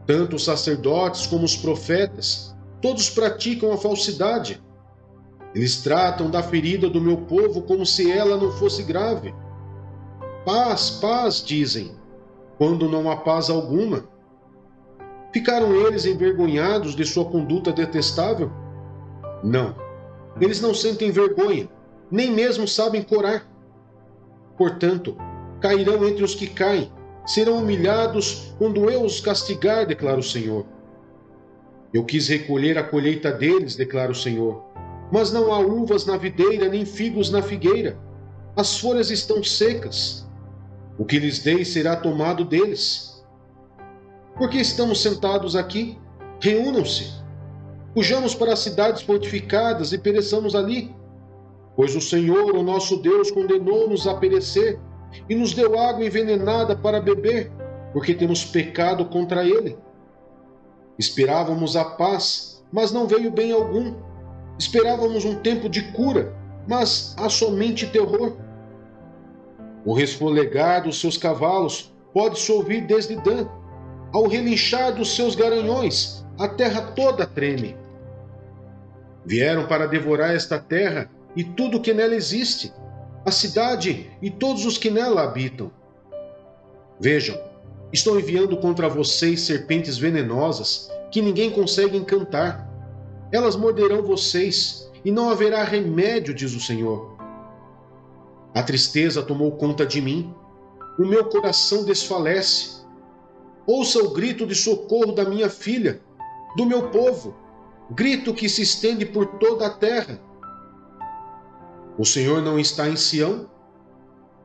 tanto os sacerdotes como os profetas, todos praticam a falsidade. Eles tratam da ferida do meu povo como se ela não fosse grave. Paz, paz, dizem, quando não há paz alguma. Ficaram eles envergonhados de sua conduta detestável? Não, eles não sentem vergonha, nem mesmo sabem corar. Portanto, cairão entre os que caem, serão humilhados quando eu os castigar, declara o Senhor. Eu quis recolher a colheita deles, declara o Senhor, mas não há uvas na videira, nem figos na figueira. As folhas estão secas. O que lhes dei será tomado deles. Por que estamos sentados aqui? Reúnam-se. Fujamos para as cidades fortificadas e pereçamos ali. Pois o Senhor, o nosso Deus, condenou-nos a perecer e nos deu água envenenada para beber, porque temos pecado contra Ele. Esperávamos a paz, mas não veio bem algum. Esperávamos um tempo de cura, mas há somente terror. O resfolegar dos seus cavalos pode-se ouvir desde Dan. Ao relinchar dos seus garanhões, a terra toda treme. Vieram para devorar esta terra e tudo que nela existe, a cidade e todos os que nela habitam. Vejam, estou enviando contra vocês serpentes venenosas que ninguém consegue encantar. Elas morderão vocês e não haverá remédio, diz o Senhor. A tristeza tomou conta de mim, o meu coração desfalece. Ouça o grito de socorro da minha filha, do meu povo, grito que se estende por toda a terra. O Senhor não está em Sião?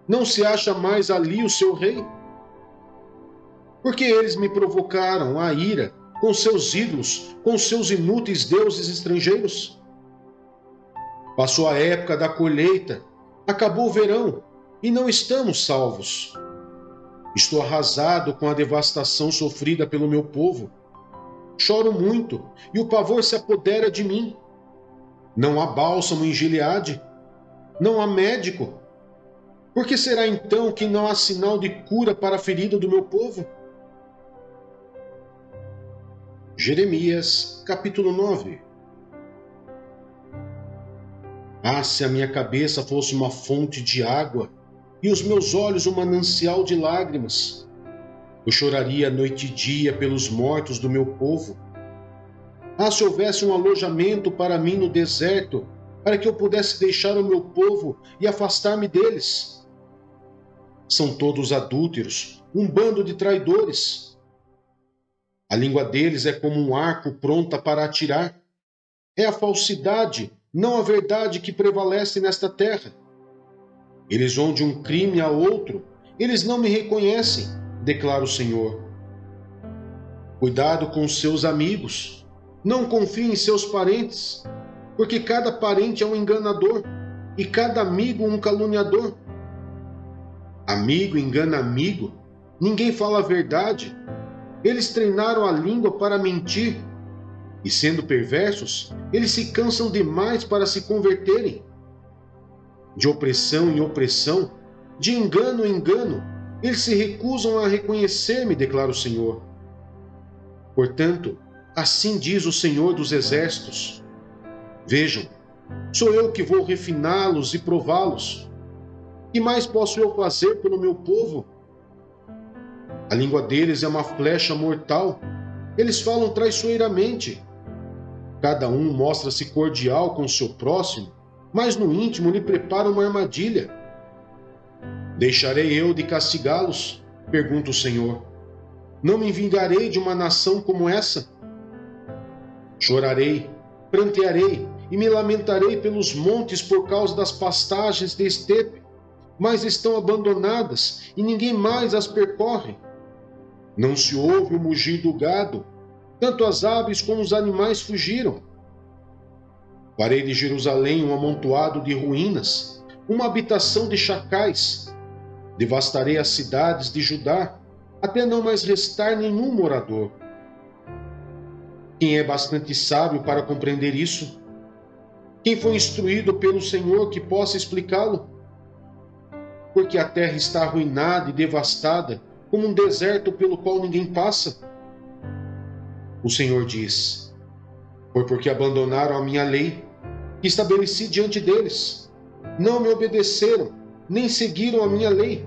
Não se acha mais ali o seu rei? Porque eles me provocaram a ira com seus ídolos, com seus inúteis deuses estrangeiros? Passou a época da colheita, acabou o verão e não estamos salvos. Estou arrasado com a devastação sofrida pelo meu povo. Choro muito e o pavor se apodera de mim. Não há bálsamo em Gileade, não há médico. Por que será então que não há sinal de cura para a ferida do meu povo? Jeremias, capítulo 9. Ah, se a minha cabeça fosse uma fonte de água e os meus olhos um manancial de lágrimas, eu choraria noite e dia pelos mortos do meu povo. Ah, se houvesse um alojamento para mim no deserto, para que eu pudesse deixar o meu povo e afastar-me deles. São todos adúlteros, um bando de traidores. A língua deles é como um arco pronta para atirar. É a falsidade, não a verdade, que prevalece nesta terra. Eles vão de um crime a outro, eles não me reconhecem, declara o Senhor. Cuidado com os seus amigos, não confie em seus parentes, porque cada parente é um enganador e cada amigo um caluniador. Amigo engana amigo, ninguém fala a verdade. Eles treinaram a língua para mentir, e sendo perversos, eles se cansam demais para se converterem. De opressão em opressão, de engano em engano, eles se recusam a reconhecer-me, declara o Senhor. Portanto, assim diz o Senhor dos Exércitos: vejam, sou eu que vou refiná-los e prová-los. Que mais posso eu fazer pelo meu povo? A língua deles é uma flecha mortal. Eles falam traiçoeiramente. Cada um mostra-se cordial com o seu próximo, mas no íntimo lhe prepara uma armadilha. Deixarei eu de castigá-los? Pergunta o Senhor. Não me vingarei de uma nação como essa? Chorarei, prantearei e me lamentarei pelos montes por causa das pastagens de estepe, mas estão abandonadas e ninguém mais as percorre. Não se ouve o mugir do gado, tanto as aves como os animais fugiram. Farei de Jerusalém um amontoado de ruínas, uma habitação de chacais. Devastarei as cidades de Judá, até não mais restar nenhum morador. Quem é bastante sábio para compreender isso? Quem foi instruído pelo Senhor que possa explicá-lo? Porque a terra está arruinada e devastada, como um deserto pelo qual ninguém passa. O Senhor diz: foi porque abandonaram a minha lei, que estabeleci diante deles. Não me obedeceram, nem seguiram a minha lei.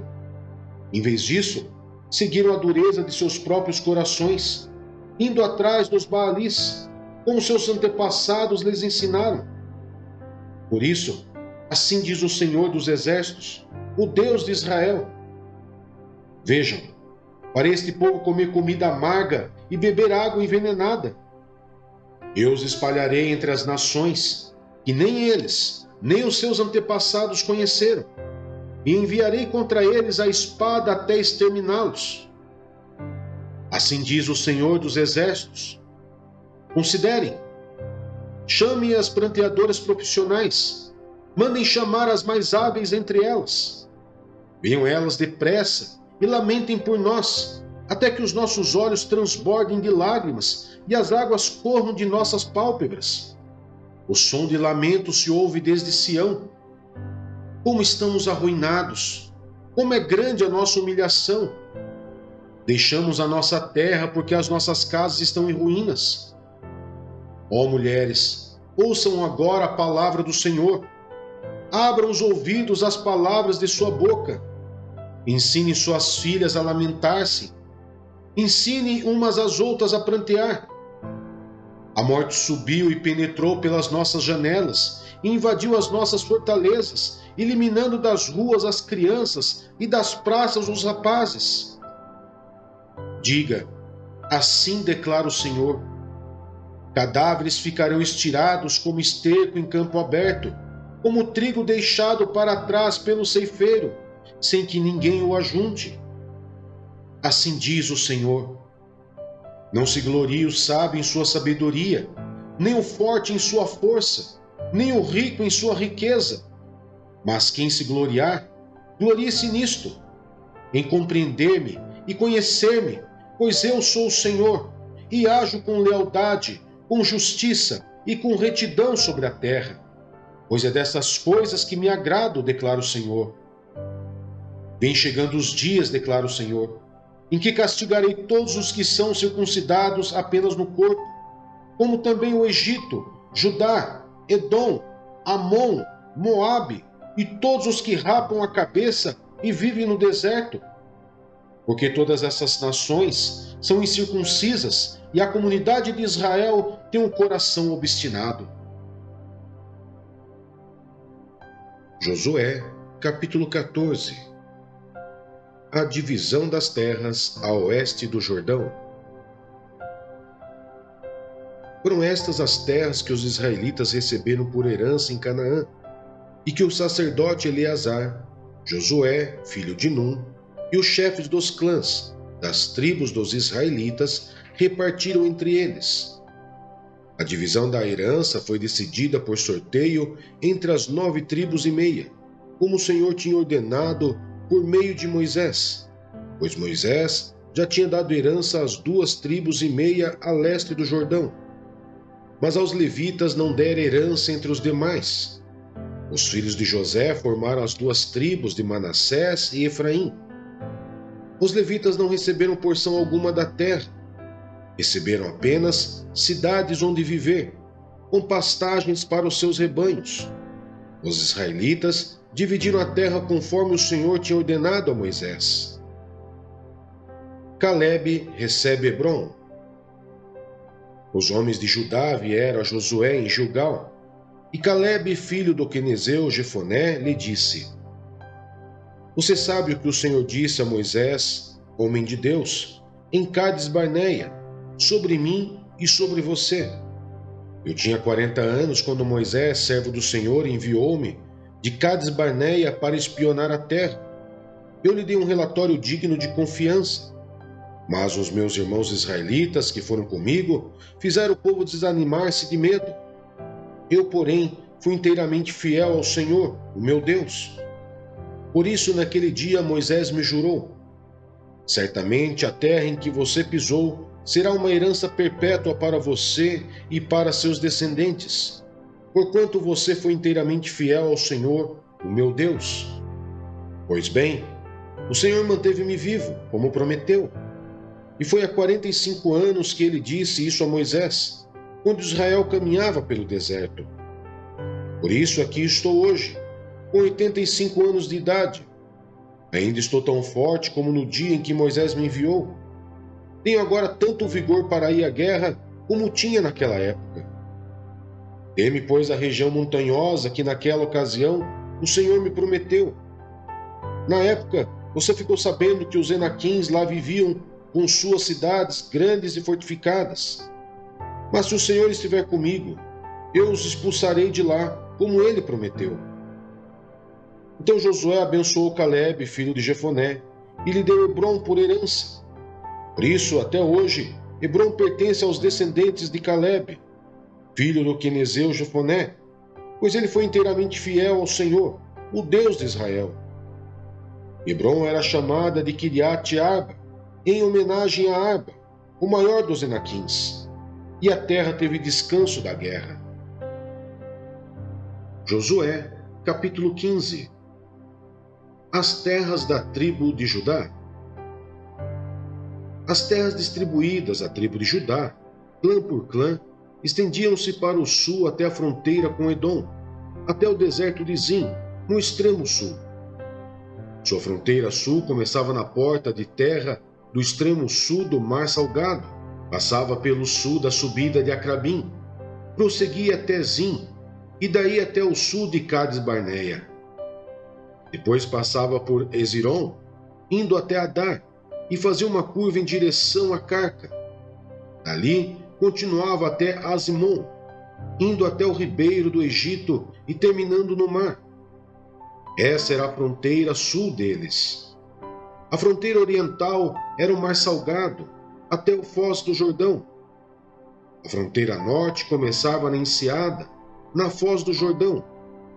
Em vez disso, seguiram a dureza de seus próprios corações, indo atrás dos Baalis, como seus antepassados lhes ensinaram. Por isso, assim diz o Senhor dos Exércitos, o Deus de Israel: vejam, para este povo comer comida amarga e beber água envenenada. Eu os espalharei entre as nações, que nem eles, nem os seus antepassados conheceram, e enviarei contra eles a espada até exterminá-los. Assim diz o Senhor dos Exércitos: considerem, chamem as pranteadoras profissionais, mandem chamar as mais hábeis entre elas. Venham elas depressa e lamentem por nós, até que os nossos olhos transbordem de lágrimas e as águas corram de nossas pálpebras. O som de lamento se ouve desde Sião. Como estamos arruinados! Como é grande a nossa humilhação! Deixamos a nossa terra porque as nossas casas estão em ruínas. Ó mulheres, ouçam agora a palavra do Senhor. Abram os ouvidos às palavras de sua boca. Ensine suas filhas a lamentar-se. Ensine umas às outras a prantear. A morte subiu e penetrou pelas nossas janelas e invadiu as nossas fortalezas, eliminando das ruas as crianças e das praças os rapazes. Diga, assim declara o Senhor: cadáveres ficarão estirados como esterco em campo aberto, como trigo deixado para trás pelo ceifeiro, sem que ninguém o ajunte. Assim diz o Senhor: Não se glorie o sábio em sua sabedoria, nem o forte em sua força, nem o rico em sua riqueza. Mas quem se gloriar, glorie-se nisto, em compreender-me e conhecer-me, pois eu sou o Senhor, e ajo com lealdade, com justiça e com retidão sobre a terra. Pois é dessas coisas que me agrado, declara o Senhor. Vem chegando os dias, declara o Senhor, em que castigarei todos os que são circuncidados apenas no corpo, como também o Egito, Judá, Edom, Amon, Moabe e todos os que rapam a cabeça e vivem no deserto. Porque todas essas nações são incircuncisas e a comunidade de Israel tem um coração obstinado. Josué, capítulo 14. A divisão das terras a oeste do Jordão. Foram estas as terras que os israelitas receberam por herança em Canaã, e que o sacerdote Eleazar, Josué, filho de Num, e os chefes dos clãs, das tribos dos israelitas, repartiram entre eles. A divisão da herança foi decidida por sorteio entre as 9 tribos e meia, como o Senhor tinha ordenado por meio de Moisés, pois Moisés já tinha dado herança às 2 tribos e meia a leste do Jordão. Mas aos levitas não dera herança entre os demais. Os filhos de José formaram as 2 tribos de Manassés e Efraim. Os levitas não receberam porção alguma da terra. Receberam apenas cidades onde viver, com pastagens para os seus rebanhos. Os israelitas dividiram a terra conforme o Senhor tinha ordenado a Moisés. Calebe recebe Hebrom. Os homens de Judá vieram a Josué em Gilgal, e Calebe, filho do quenezeu Jefoné, lhe disse: Você sabe o que o Senhor disse a Moisés, homem de Deus, em Cades Barneia, sobre mim e sobre você. Eu tinha 40 anos quando Moisés, servo do Senhor, enviou-me de Cades Barneia para espionar a terra. Eu lhe dei um relatório digno de confiança. Mas os meus irmãos israelitas que foram comigo fizeram o povo desanimar-se de medo. Eu, porém, fui inteiramente fiel ao Senhor, o meu Deus. Por isso, naquele dia, Moisés me jurou: Certamente a terra em que você pisou será uma herança perpétua para você e para seus descendentes, porquanto você foi inteiramente fiel ao Senhor, o meu Deus. Pois bem, o Senhor manteve-me vivo, como prometeu. E foi há 45 anos que ele disse isso a Moisés, quando Israel caminhava pelo deserto. Por isso aqui estou hoje, com 85 anos de idade. Ainda estou tão forte como no dia em que Moisés me enviou. Tenho agora tanto vigor para ir à guerra como tinha naquela época. Dê-me, pois, a região montanhosa que naquela ocasião o Senhor me prometeu. Na época, você ficou sabendo que os Enaquins lá viviam com suas cidades grandes e fortificadas. Mas se o Senhor estiver comigo, eu os expulsarei de lá, como ele prometeu. Então Josué abençoou Calebe, filho de Jefoné, e lhe deu Hebrom por herança. Por isso, até hoje, Hebrom pertence aos descendentes de Calebe, filho do quenezeu Jefoné, pois ele foi inteiramente fiel ao Senhor, o Deus de Israel. Hebrom era chamada de Quiriate-Arba, em homenagem a Arba, o maior dos Enaquins, e a terra teve descanso da guerra. Josué, capítulo 15. As terras da tribo de Judá. As terras distribuídas à tribo de Judá, clã por clã, estendiam-se para o sul até a fronteira com Edom, até o deserto de Zim, no extremo sul. Sua fronteira sul começava na porta de terra do extremo sul do Mar Salgado, passava pelo sul da subida de Acrabim, prosseguia até Zim, e daí até o sul de Cades Barneia. Depois passava por Eziron, indo até Adar, e fazia uma curva em direção a Carca. Dali, continuava até Azimon, indo até o ribeiro do Egito e terminando no mar. Essa era a fronteira sul deles. A fronteira oriental era o Mar Salgado, até o foz do Jordão. A fronteira norte começava na enseada, na foz do Jordão,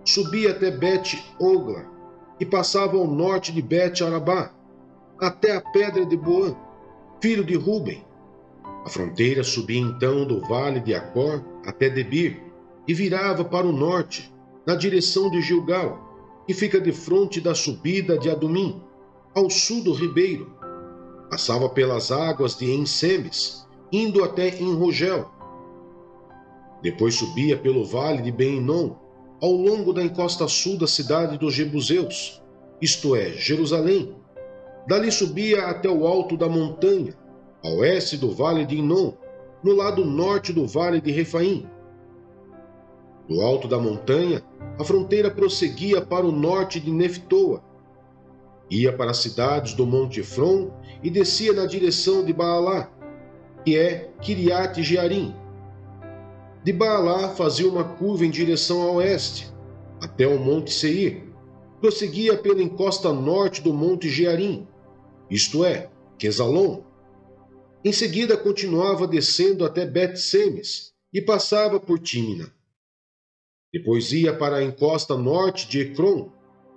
subia até Bet-Ogla e passava ao norte de Bet-Arabá, até a pedra de Boã, filho de Ruben. A fronteira subia então do vale de Acor até Debir e virava para o norte, na direção de Gilgal, que fica defronte da subida de Adumim, ao sul do ribeiro. Passava pelas águas de En-Semes, indo até Enrogel. Depois subia pelo vale de Ben-Hinom, ao longo da encosta sul da cidade dos Jebuseus, isto é, Jerusalém. Dali subia até o alto da montanha, a oeste do vale de Inom, no lado norte do vale de Refaim. Do alto da montanha, a fronteira prosseguia para o norte de Neftoa. Ia para as cidades do Monte Efron e descia na direção de Baalá, que é Kiriat-Jearim. De Baalá fazia uma curva em direção a oeste, até o Monte Seir. Prosseguia pela encosta norte do Monte Jearim, isto é, Quesalon. Em seguida continuava descendo até Bet-Semes e passava por Tímina. Depois ia para a encosta norte de Ecrom,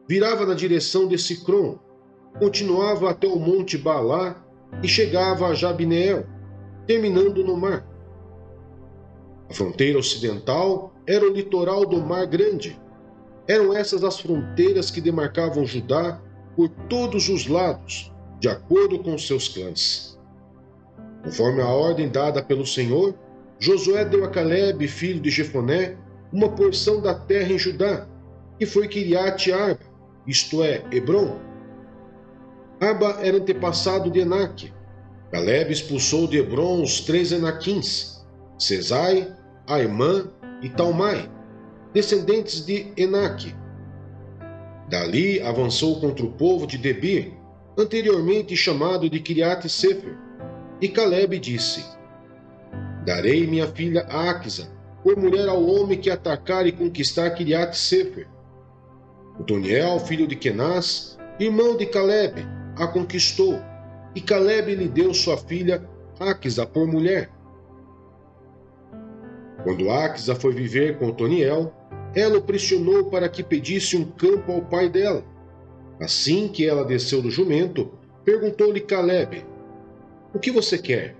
virava na direção de Sicrom, continuava até o Monte Baalá e chegava a Jabneel, terminando no mar. A fronteira ocidental era o litoral do Mar Grande. Eram essas as fronteiras que demarcavam Judá por todos os lados, de acordo com seus clãs. Conforme a ordem dada pelo Senhor, Josué deu a Calebe, filho de Jefoné, uma porção da terra em Judá, que foi Kiriat-Arba, isto é, Hebrom. Arba era antepassado de Enaque. Calebe expulsou de Hebrom os 3 Enaquins, Sesai, Aimã e Talmai, descendentes de Enaque. Dali avançou contra o povo de Debir, anteriormente chamado de Kiriat-Sefer, e Calebe disse: Darei minha filha Áquisa por mulher ao homem que atacar e conquistar Kiriat-Sefer. Otoniel, filho de Kenaz, irmão de Calebe, a conquistou, e Calebe lhe deu sua filha Áquisa por mulher. Quando Áquisa foi viver com Otoniel, ela o pressionou para que pedisse um campo ao pai dela. Assim que ela desceu do jumento, perguntou-lhe Calebe: O que você quer?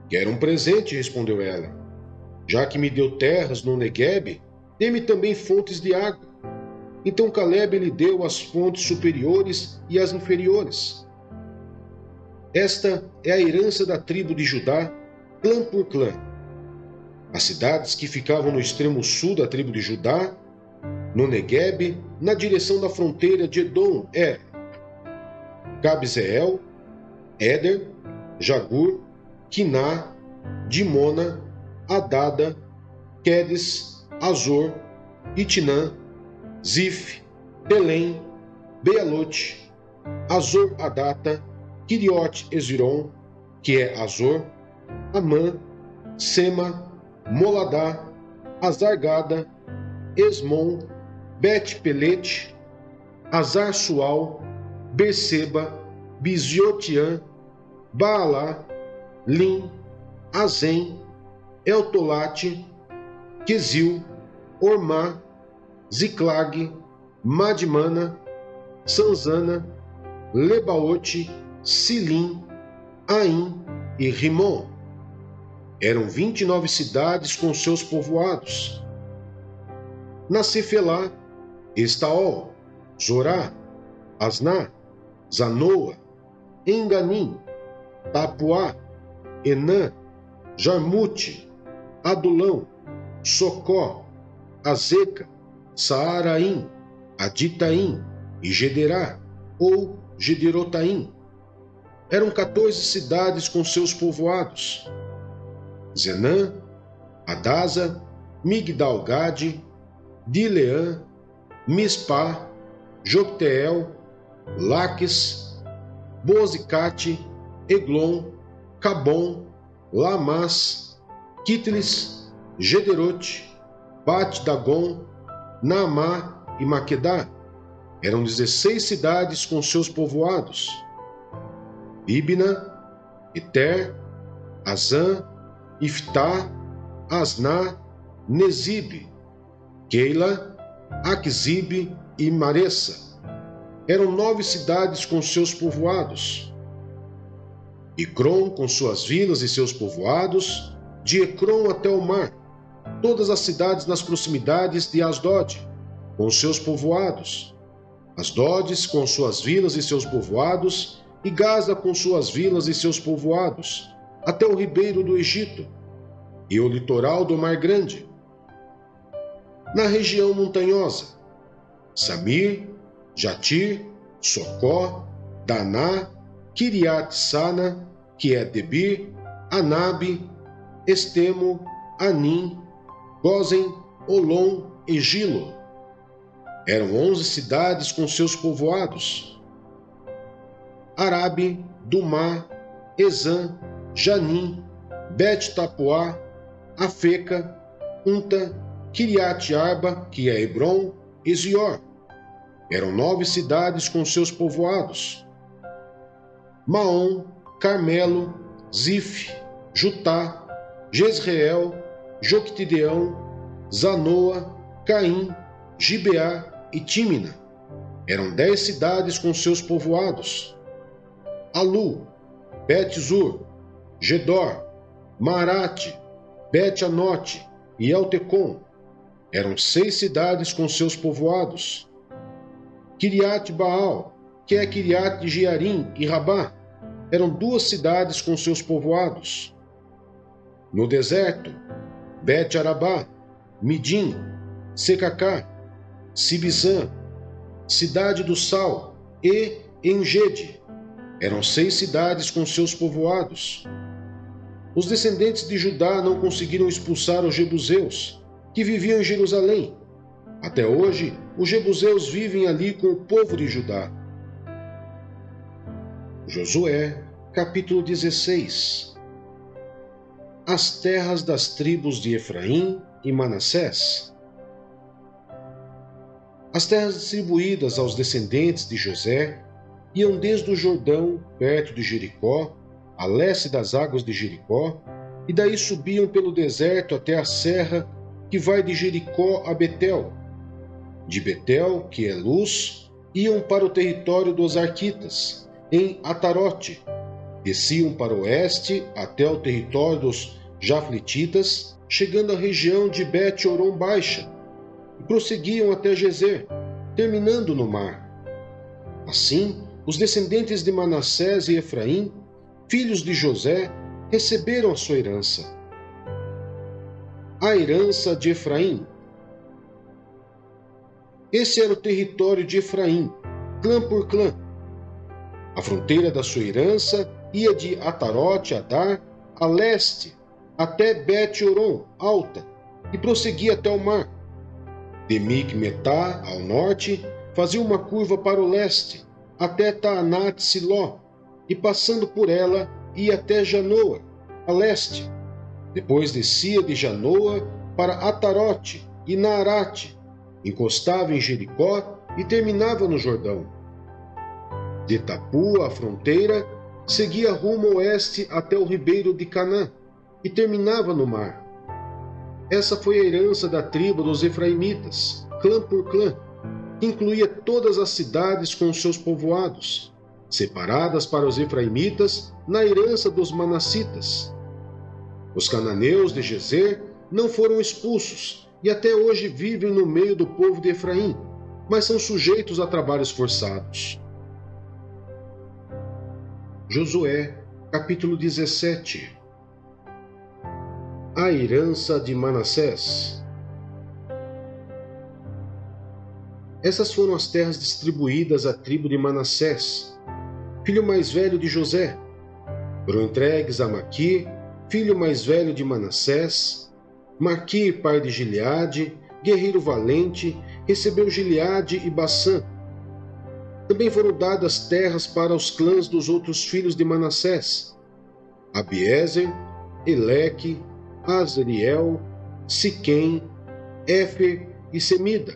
Quero um presente, respondeu ela. Já que me deu terras no Neguebe, dê-me também fontes de água. Então Calebe lhe deu as fontes superiores e as inferiores. Esta é a herança da tribo de Judá, clã por clã. As cidades que ficavam no extremo sul da tribo de Judá, no Neguebe, na direção da fronteira de Edom, eram Cabzeel, Éder, Jagur, Quiná, Dimona, Adada, Quedes, Azor, Itinã, Zif, Belém, Bealote, Azor Adata, Quiriote Eziron, que é Azor, Amã, Sema, Moladá, Azargada, Esmon, Bet-Pelete, Azar-Sual, Beceba, Biziotiã, Baalá, Lim, Azem, Eltolate, Quesil, Ormá, Ziclag, Madmana, Sanzana, Lebaote, Silim, Aim e Rimon. Eram 29 cidades com seus povoados. Na Cefelá, Estaol, Zorá, Asná, Zanoa, Enganim, Tapuá, Enã, Jarmute, Adulão, Socó, Azeca, Saaraim, Aditaim e Gederá, ou Gederotaim. Eram 14 cidades com seus povoados. Zenã, Adasa, Migdal-Gade, Dileã, Mispá, Jocteel, Laques, Bozicate, Eglon, Cabom, Lamás, Kitlis, Gederote, Bet-Dagon, Naamá e Maquedá. Eram 16 cidades com seus povoados. Ibna, Eter, Azã, Iftá, Asná, Nezib, Keila, Aquizib e Maressa. Eram 9 cidades com seus povoados. Icrom com suas vilas e seus povoados, de Ecrom até o mar, todas as cidades nas proximidades de Asdod, com seus povoados. Asdodes com suas vilas e seus povoados, e Gaza com suas vilas e seus povoados, até o ribeiro do Egito, e o litoral do Mar Grande. Na região montanhosa, Samir, Jatir, Socó, Daná, Kiriat-Sana, que é Debir, Anabe, Estemo, Anim, Gozen, Olom e Gilo. Eram 11 cidades com seus povoados. Arabe, Dumá, Ezã, Janim, Bet-Tapuá, Afeca, Unta, Kiriat-Arba, que é Hebron, e Zior. Eram 9 cidades com seus povoados. Maom, Carmelo, Zif, Jutá, Jezreel, Joquitideão, Zanoa, Caim, Gibeá e Tímina. Eram 10 cidades com seus povoados. Alu, Bet-Zur, Gedor, Marate, Bet-Anote e Eltecom. Eram 6 cidades com seus povoados. Kiriat-Baal, que é Kiriat-Jearim e Rabá. Eram 2 cidades com seus povoados. No deserto, Bet-Arabá, Midim, Secacá, Sibizã, Cidade do Sal e Engede. Eram 6 cidades com seus povoados. Os descendentes de Judá não conseguiram expulsar os jebuseus, que viviam em Jerusalém. Até hoje, os jebuseus vivem ali com o povo de Judá. Josué, capítulo 16. As terras das tribos de Efraim e Manassés. As terras distribuídas aos descendentes de José iam desde o Jordão, perto de Jericó, a leste das águas de Jericó, e daí subiam pelo deserto até a serra que vai de Jericó a Betel. De Betel, que é Luz, iam para o território dos Arquitas, em Atarote. Desciam para o oeste até o território dos Jafletitas, chegando à região de Bet-Horon Baixa, e prosseguiam até Gezer, terminando no mar. Assim, os descendentes de Manassés e Efraim, filhos de José, receberam a sua herança. A herança de Efraim. Esse era o território de Efraim, clã por clã. A fronteira da sua herança ia de Atarote Adar a leste até Bet-Horon Alta e prosseguia até o mar. De Micmetá ao norte, fazia uma curva para o leste até Taanat-Siló e passando por ela ia até Janoa, a leste. Depois descia de Janoa para Atarote e Naarate, encostava em Jericó e terminava no Jordão. De Tapua, a fronteira, seguia rumo oeste até o ribeiro de Canaã e terminava no mar. Essa foi a herança da tribo dos Efraimitas, clã por clã, que incluía todas as cidades com seus povoados, separadas para os Efraimitas na herança dos Manassitas. Os cananeus de Gezer não foram expulsos e até hoje vivem no meio do povo de Efraim, mas são sujeitos a trabalhos forçados. Josué, capítulo 17. A herança de Manassés. Essas foram as terras distribuídas à tribo de Manassés, filho mais velho de José. Foram entregues a Maquir, filho mais velho de Manassés. Maquir, pai de Gileade, guerreiro valente, recebeu Gileade e Bassã. Também foram dadas terras para os clãs dos outros filhos de Manassés: Abiezer, Eleque, Azriel, Siquém, Éfer e Semida.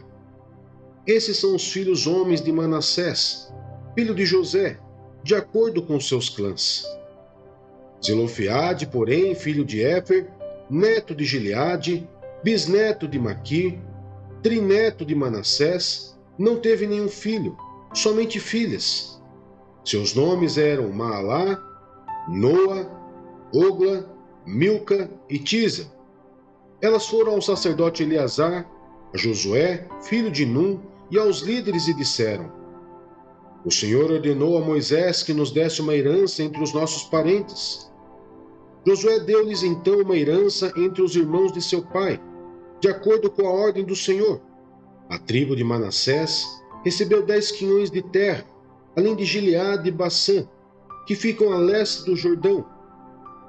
Esses são os filhos homens de Manassés, filho de José, de acordo com seus clãs. Zelofeade, porém, filho de Éfer, neto de Gileade, bisneto de Maquir, trineto de Manassés, não teve nenhum filho, somente filhas. Seus nomes eram Maalá, Noa, Ogla, Milca e Tisa. Elas foram ao sacerdote Eleazar, a Josué, filho de Num, e aos líderes e disseram: O Senhor ordenou a Moisés que nos desse uma herança entre os nossos parentes. Josué deu-lhes então uma herança entre os irmãos de seu pai, de acordo com a ordem do Senhor. A tribo de Manassés recebeu 10 quinhões de terra, além de Gileade e Bassã, que ficam a leste do Jordão,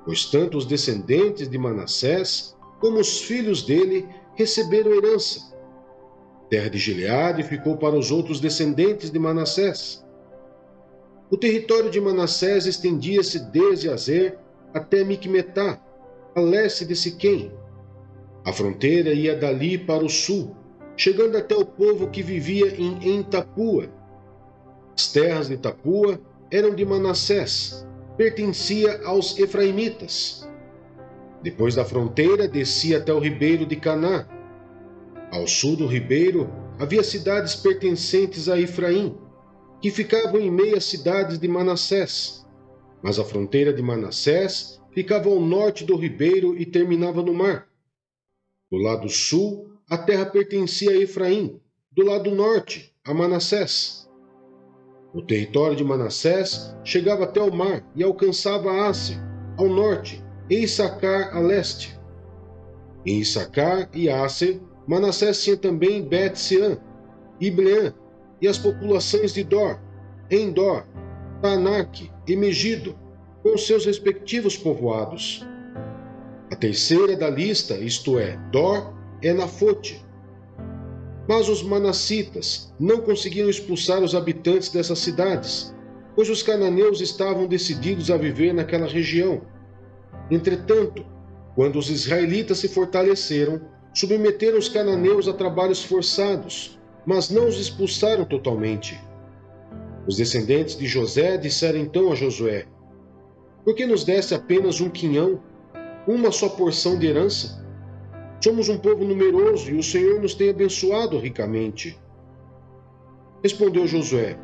pois tanto os descendentes de Manassés como os filhos dele receberam herança. A terra de Gileade ficou para os outros descendentes de Manassés. O território de Manassés estendia-se desde Azer até Micmetá, a leste de Siquém. A fronteira ia dali para o sul, chegando até o povo que vivia em Tapua. As terras de Tapua eram de Manassés, pertencia aos efraimitas. Depois da fronteira, descia até o ribeiro de Caná. Ao sul do ribeiro, havia cidades pertencentes a Efraim, que ficavam em meio às cidades de Manassés. Mas a fronteira de Manassés ficava ao norte do ribeiro e terminava no mar. Do lado sul, a terra pertencia a Efraim, do lado norte, a Manassés. O território de Manassés chegava até o mar e alcançava Áser, ao norte, e Issacar, a leste. Em Issacar e Áser, Manassés tinha também Bet-Sean, Ibleã e as populações de Dor, Endor, Taanaque e Megido, com seus respectivos povoados. A terceira da lista, isto é, Dor, é Nafote. Mas os manassitas não conseguiram expulsar os habitantes dessas cidades, pois os cananeus estavam decididos a viver naquela região. Entretanto, quando os israelitas se fortaleceram, submeteram os cananeus a trabalhos forçados, mas não os expulsaram totalmente. Os descendentes de José disseram então a Josué: Por que nos desse apenas um quinhão, uma só porção de herança? Somos um povo numeroso e o Senhor nos tem abençoado ricamente. Respondeu Josué: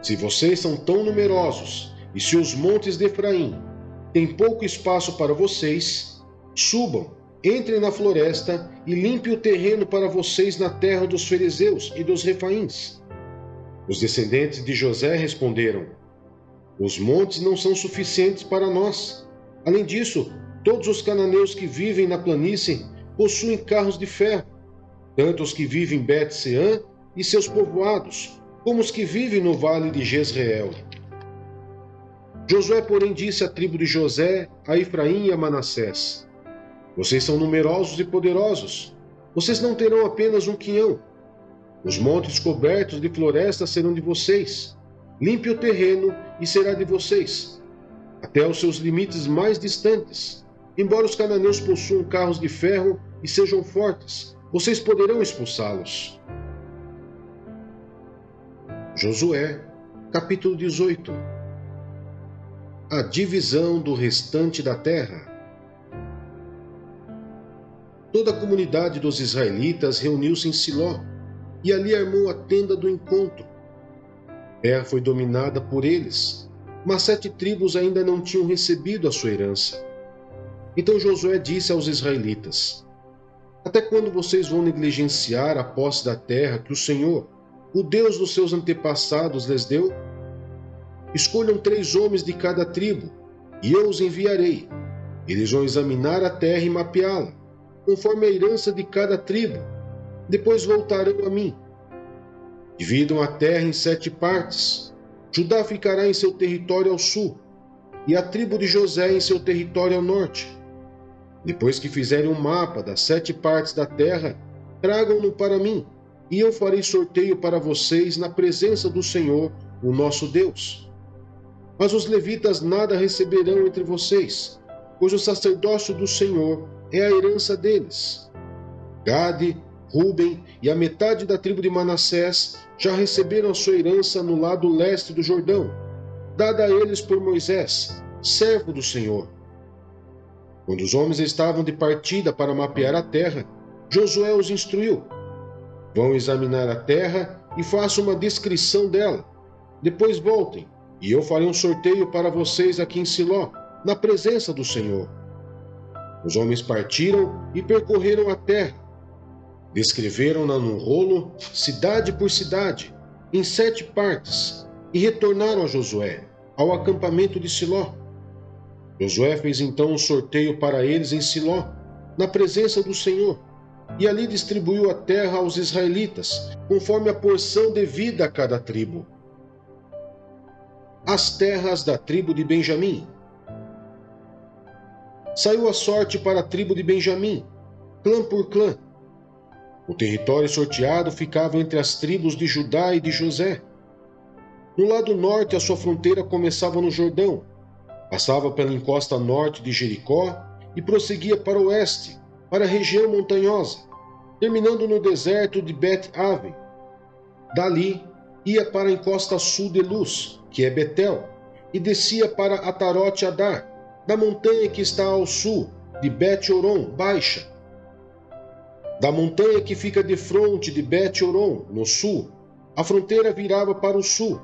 Se vocês são tão numerosos e se os montes de Efraim têm pouco espaço para vocês, subam, entrem na floresta e limpem o terreno para vocês na terra dos fariseus e dos refaíns. Os descendentes de José responderam: Os montes não são suficientes para nós. Além disso, todos os cananeus que vivem na planície possuem carros de ferro, tanto os que vivem em Bet-Sean e seus povoados, como os que vivem no vale de Jezreel. Josué, porém, disse à tribo de José, a Efraim e a Manassés: Vocês são numerosos e poderosos. Vocês não terão apenas um quinhão. Os montes cobertos de floresta serão de vocês. Limpe o terreno e será de vocês, até os seus limites mais distantes. Embora os cananeus possuam carros de ferro e sejam fortes, vocês poderão expulsá-los. Josué, capítulo 18. A divisão do restante da terra. Toda a comunidade dos israelitas reuniu-se em Siló, e ali armou a tenda do encontro. A terra foi dominada por eles, mas 7 tribos ainda não tinham recebido a sua herança. Então Josué disse aos israelitas: Até quando vocês vão negligenciar a posse da terra que o Senhor, o Deus dos seus antepassados, lhes deu? Escolham 3 homens de cada tribo, e eu os enviarei. Eles vão examinar a terra e mapeá-la, conforme a herança de cada tribo. Depois voltarão a mim. Dividam a terra em 7 partes. Judá ficará em seu território ao sul, e a tribo de José em seu território ao norte. Depois que fizerem um mapa das 7 partes da terra, tragam-no para mim, e eu farei sorteio para vocês na presença do Senhor, o nosso Deus. Mas os levitas nada receberão entre vocês, pois o sacerdócio do Senhor é a herança deles. Gade, Ruben e a metade da tribo de Manassés já receberam a sua herança no lado leste do Jordão, dada a eles por Moisés, servo do Senhor. Quando os homens estavam de partida para mapear a terra, Josué os instruiu: vão examinar a terra e façam uma descrição dela. Depois voltem, e eu farei um sorteio para vocês aqui em Siló, na presença do Senhor. Os homens partiram e percorreram a terra. Descreveram-na num rolo, cidade por cidade, em 7 partes, e retornaram a Josué, ao acampamento de Siló. Josué fez então um sorteio para eles em Siló, na presença do Senhor, e ali distribuiu a terra aos israelitas, conforme a porção devida a cada tribo. As terras da tribo de Benjamim. Saiu a sorte para a tribo de Benjamim, clã por clã. O território sorteado ficava entre as tribos de Judá e de José. No lado norte, a sua fronteira começava no Jordão, passava pela encosta norte de Jericó e prosseguia para o oeste, para a região montanhosa, terminando no deserto de Bet-Aven. Dali, ia para a encosta sul de Luz, que é Betel, e descia para Atarote-Adar, da montanha que está ao sul de Bet-Horon Baixa. Da montanha que fica defronte de Bet-Horon, no sul, a fronteira virava para o sul,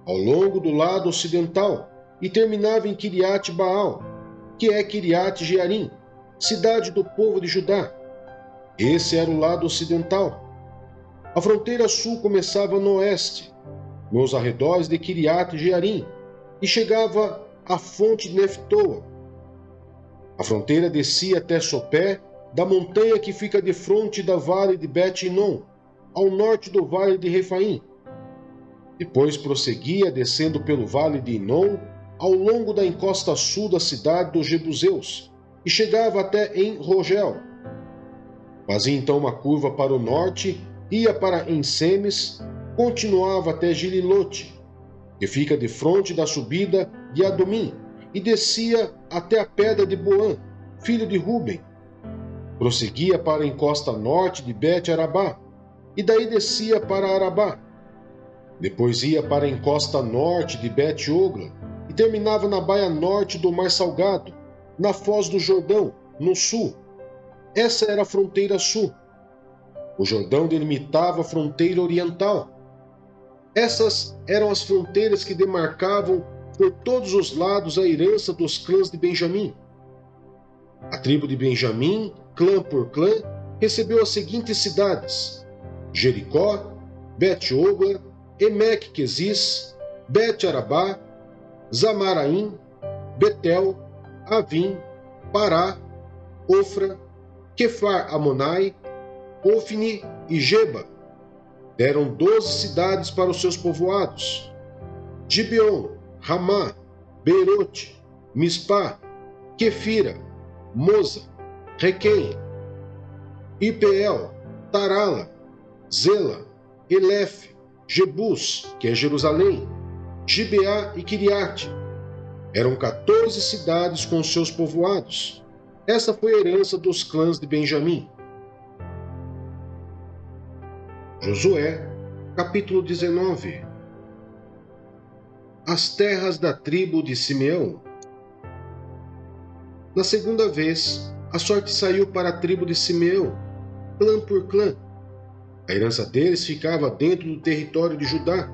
ao longo do lado ocidental, e terminava em Kiriat-Baal, que é Kiriat-Jearim, cidade do povo de Judá. Esse era o lado ocidental. A fronteira sul começava no oeste, nos arredores de Kiriat-Jearim, e chegava à fonte de Neftoa. A fronteira descia até Sopé, da montanha que fica defronte da vale de Bet-Inon, ao norte do vale de Refaim. Depois prosseguia descendo pelo vale de Inon, ao longo da encosta sul da cidade dos Jebuseus, e chegava até em Rogel. Fazia então uma curva para o norte, ia para Ensemes, continuava até Gililote, que fica defronte da subida de Adomim, e descia até a pedra de Boã, filho de Ruben. Prosseguia para a encosta norte de Bet-Arabá, e daí descia para Arabá. Depois ia para a encosta norte de Bet-Ogla, e terminava na baía norte do Mar Salgado, na foz do Jordão, no sul. Essa era a fronteira sul. O Jordão delimitava a fronteira oriental. Essas eram as fronteiras que demarcavam por todos os lados a herança dos clãs de Benjamim. A tribo de Benjamim, clã por clã, recebeu as seguintes cidades: Jericó, Bet-Ogla, Emek-Quezis, Bet-Arabá, Zamaraim, Betel, Avim, Pará, Ofra, Quefar-Amonai, Ofni e Geba. Deram 12 cidades para os seus povoados: Gibeon, Ramá, Beirote, Mispá, Quefira, Moza, Requém, Ipeel, Tarala, Zela, Elef, Jebus, que é Jerusalém, Gibeá e Quiriate. Eram 14 cidades com seus povoados. Essa foi a herança dos clãs de Benjamim. Josué, capítulo 19. As terras da tribo de Simeão. Na segunda vez, a sorte saiu para a tribo de Simeão, clã por clã. A herança deles ficava dentro do território de Judá.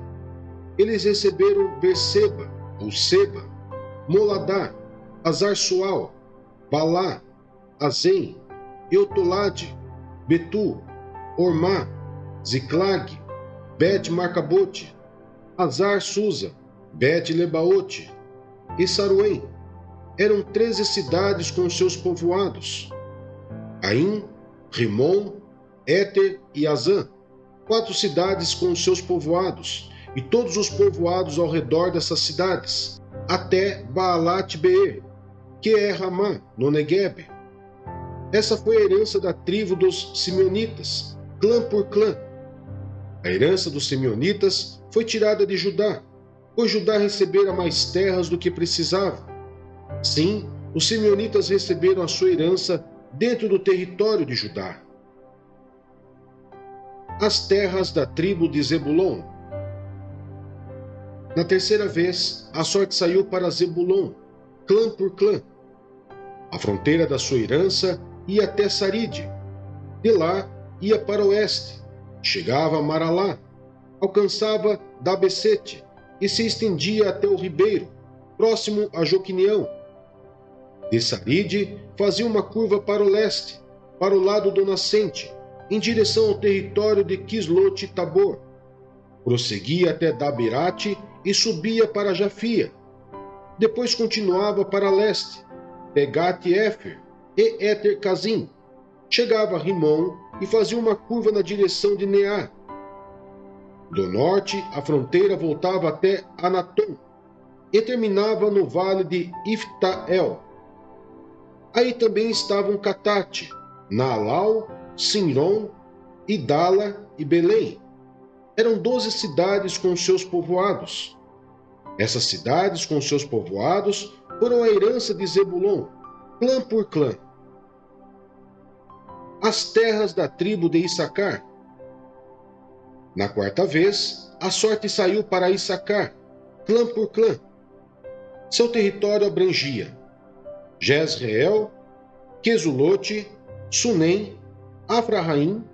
Eles receberam Berseba, ou Seba, Moladá, Azar-Sual, Balá, Azem, Eutolade, Betu, Ormá, Ziclag, Bet-Marcabote, Azar-Susa, Bet-Lebaote e Saruém. Eram 13 cidades com seus povoados: Aim, Rimon, Éter e Azã, 4 cidades com seus povoados, e todos os povoados ao redor dessas cidades, até Baalat-Beer, que é Ramá, no Neguebe. Essa foi a herança da tribo dos Simeonitas, clã por clã. A herança dos Simeonitas foi tirada de Judá, pois Judá recebera mais terras do que precisava. Sim, os Simeonitas receberam a sua herança dentro do território de Judá. As terras da tribo de Zebulon. Na terceira vez, a sorte saiu para Zebulon, clã por clã. A fronteira da sua herança ia até Saride. De lá ia para o oeste, chegava a Maralá, alcançava Dabesete e se estendia até o ribeiro, próximo a Joquineão. De Saride fazia uma curva para o leste, para o lado do nascente, em direção ao território de Quislote-Tabor. Prosseguia até Daberate e subia para Jafia. Depois continuava para leste, Pegat-Éfer e Eter-Cazim. Chegava a Rimon e fazia uma curva na direção de Neá. Do norte, a fronteira voltava até Anatom e terminava no vale de Iftael. Aí também estavam Catate, Naalau, Sinron, Idala e Belém. Eram 12 cidades com seus povoados. Essas cidades com seus povoados foram a herança de Zebulon, clã por clã. As terras da tribo de Issacar. Na quarta vez, a sorte saiu para Issacar, clã por clã. Seu território abrangia Jezreel, Quesulote, Sunem, Afraim,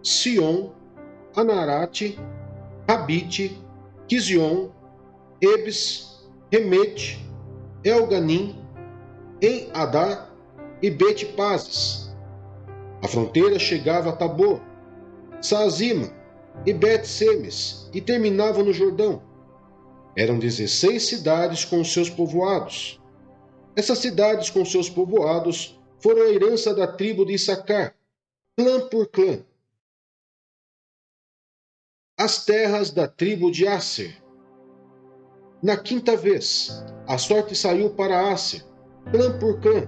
Sion, Anarate, Rabite, Quizion, Ebes, Remete, Elganim, En-Adá e Bet-Pazes. A fronteira chegava a Tabor, Saazima e Bet-Semes e terminava no Jordão. Eram 16 cidades com seus povoados. Essas cidades com seus povoados foram a herança da tribo de Issacar, clã por clã. As terras da tribo de Asser. Na quinta vez, a sorte saiu para Asser, clã por clã.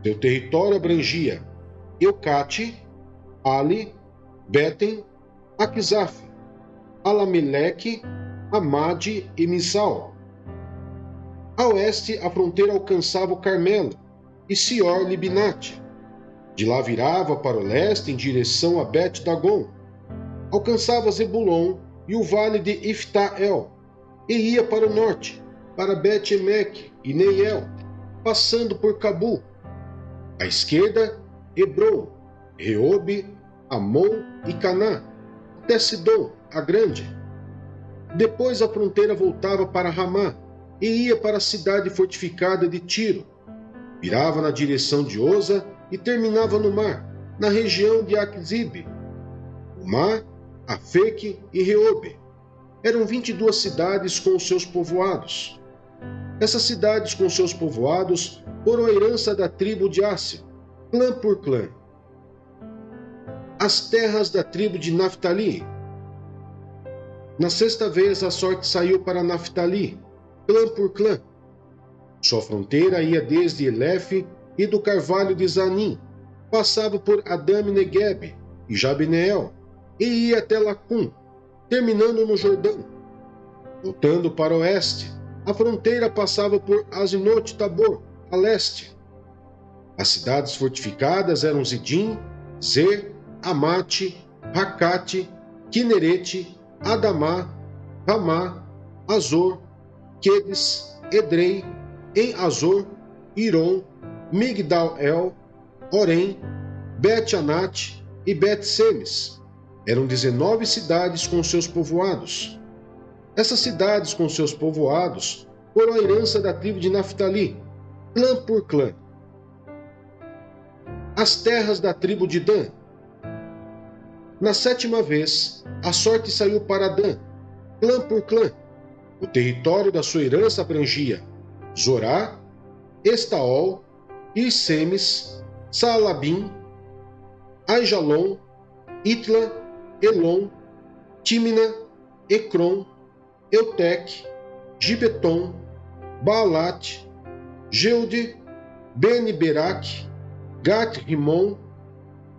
Seu território abrangia Eucate, Ali, Betem, Aquizaf, Alameleque, Amade e Misal. A oeste, a fronteira alcançava o Carmelo e Sior-Libinate. De lá virava para o leste em direção a Bet-Dagon. Alcançava Zebulon e o vale de Iftael, e ia para o norte, para Bet-Emeque e Neiel, passando por Cabu. À esquerda, Hebron, Reobe, Amon e Caná, até Sidom, a grande. Depois a fronteira voltava para Ramá e ia para a cidade fortificada de Tiro. Virava na direção de Oza e terminava no mar, na região de Aquzibe. O mar, Afeque e Reobe. Eram 22 cidades com os seus povoados. Essas cidades com seus povoados foram a herança da tribo de Asser, clã por clã. As terras da tribo de Naftali. Na sexta vez a sorte saiu para Naftali, clã por clã. Sua fronteira ia desde Elefe e do carvalho de Zanim, passava por Adame-Neguebe e Jabneel, e ia até Lacum, terminando no Jordão. Voltando para o oeste, a fronteira passava por Azinote-Tabor, a leste. As cidades fortificadas eram Zidim, Zer, Amate, Racate, Quinerete, Adamá, Ramá, Azor, Quedes, Edrei, En-Azor, Iron, Migdal-El, Orém, Bet-Anate e Bet-Semes. Eram 19 cidades com seus povoados. Essas cidades com seus povoados foram a herança da tribo de Naftali, clã por clã. As terras da tribo de Dan. Na sétima vez, a sorte saiu para Dan, clã por clã. O território da sua herança abrangia Zorá, Estaol, Irsemes, Saalabim, Aijalon, Itla, Elon, Tímina, Ecrom, Eutec, Gibeton, Baalat, Geude, Beni-Berac, Gat-Rimon,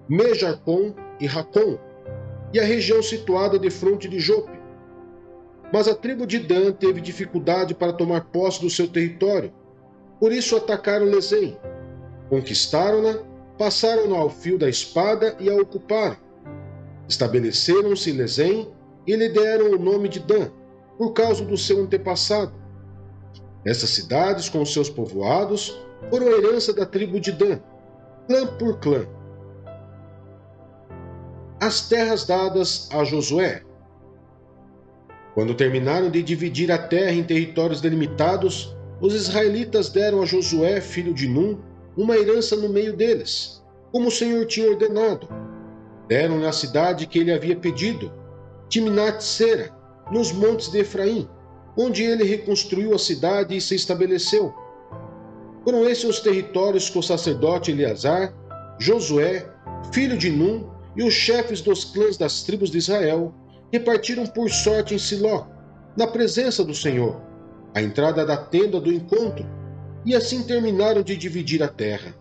Mejarcon e Racon, e a região situada defronte de Jope. Mas a tribo de Dan teve dificuldade para tomar posse do seu território, por isso atacaram Lezém. Conquistaram-na, passaram-na ao fio da espada e a ocuparam. Estabeleceram-se em Lezém e lhe deram o nome de Dan, por causa do seu antepassado. Essas cidades, com seus povoados, foram a herança da tribo de Dan, clã por clã. As terras dadas a Josué. Quando terminaram de dividir a terra em territórios delimitados, os israelitas deram a Josué, filho de Num, uma herança no meio deles, como o Senhor tinha ordenado. Deram-lhe a cidade que ele havia pedido, Timnat-Sera, nos montes de Efraim, onde ele reconstruiu a cidade e se estabeleceu. Foram esses os territórios que o sacerdote Eleazar, Josué, filho de Num, e os chefes dos clãs das tribos de Israel repartiram por sorte em Siló, na presença do Senhor, à entrada da tenda do encontro, e assim terminaram de dividir a terra.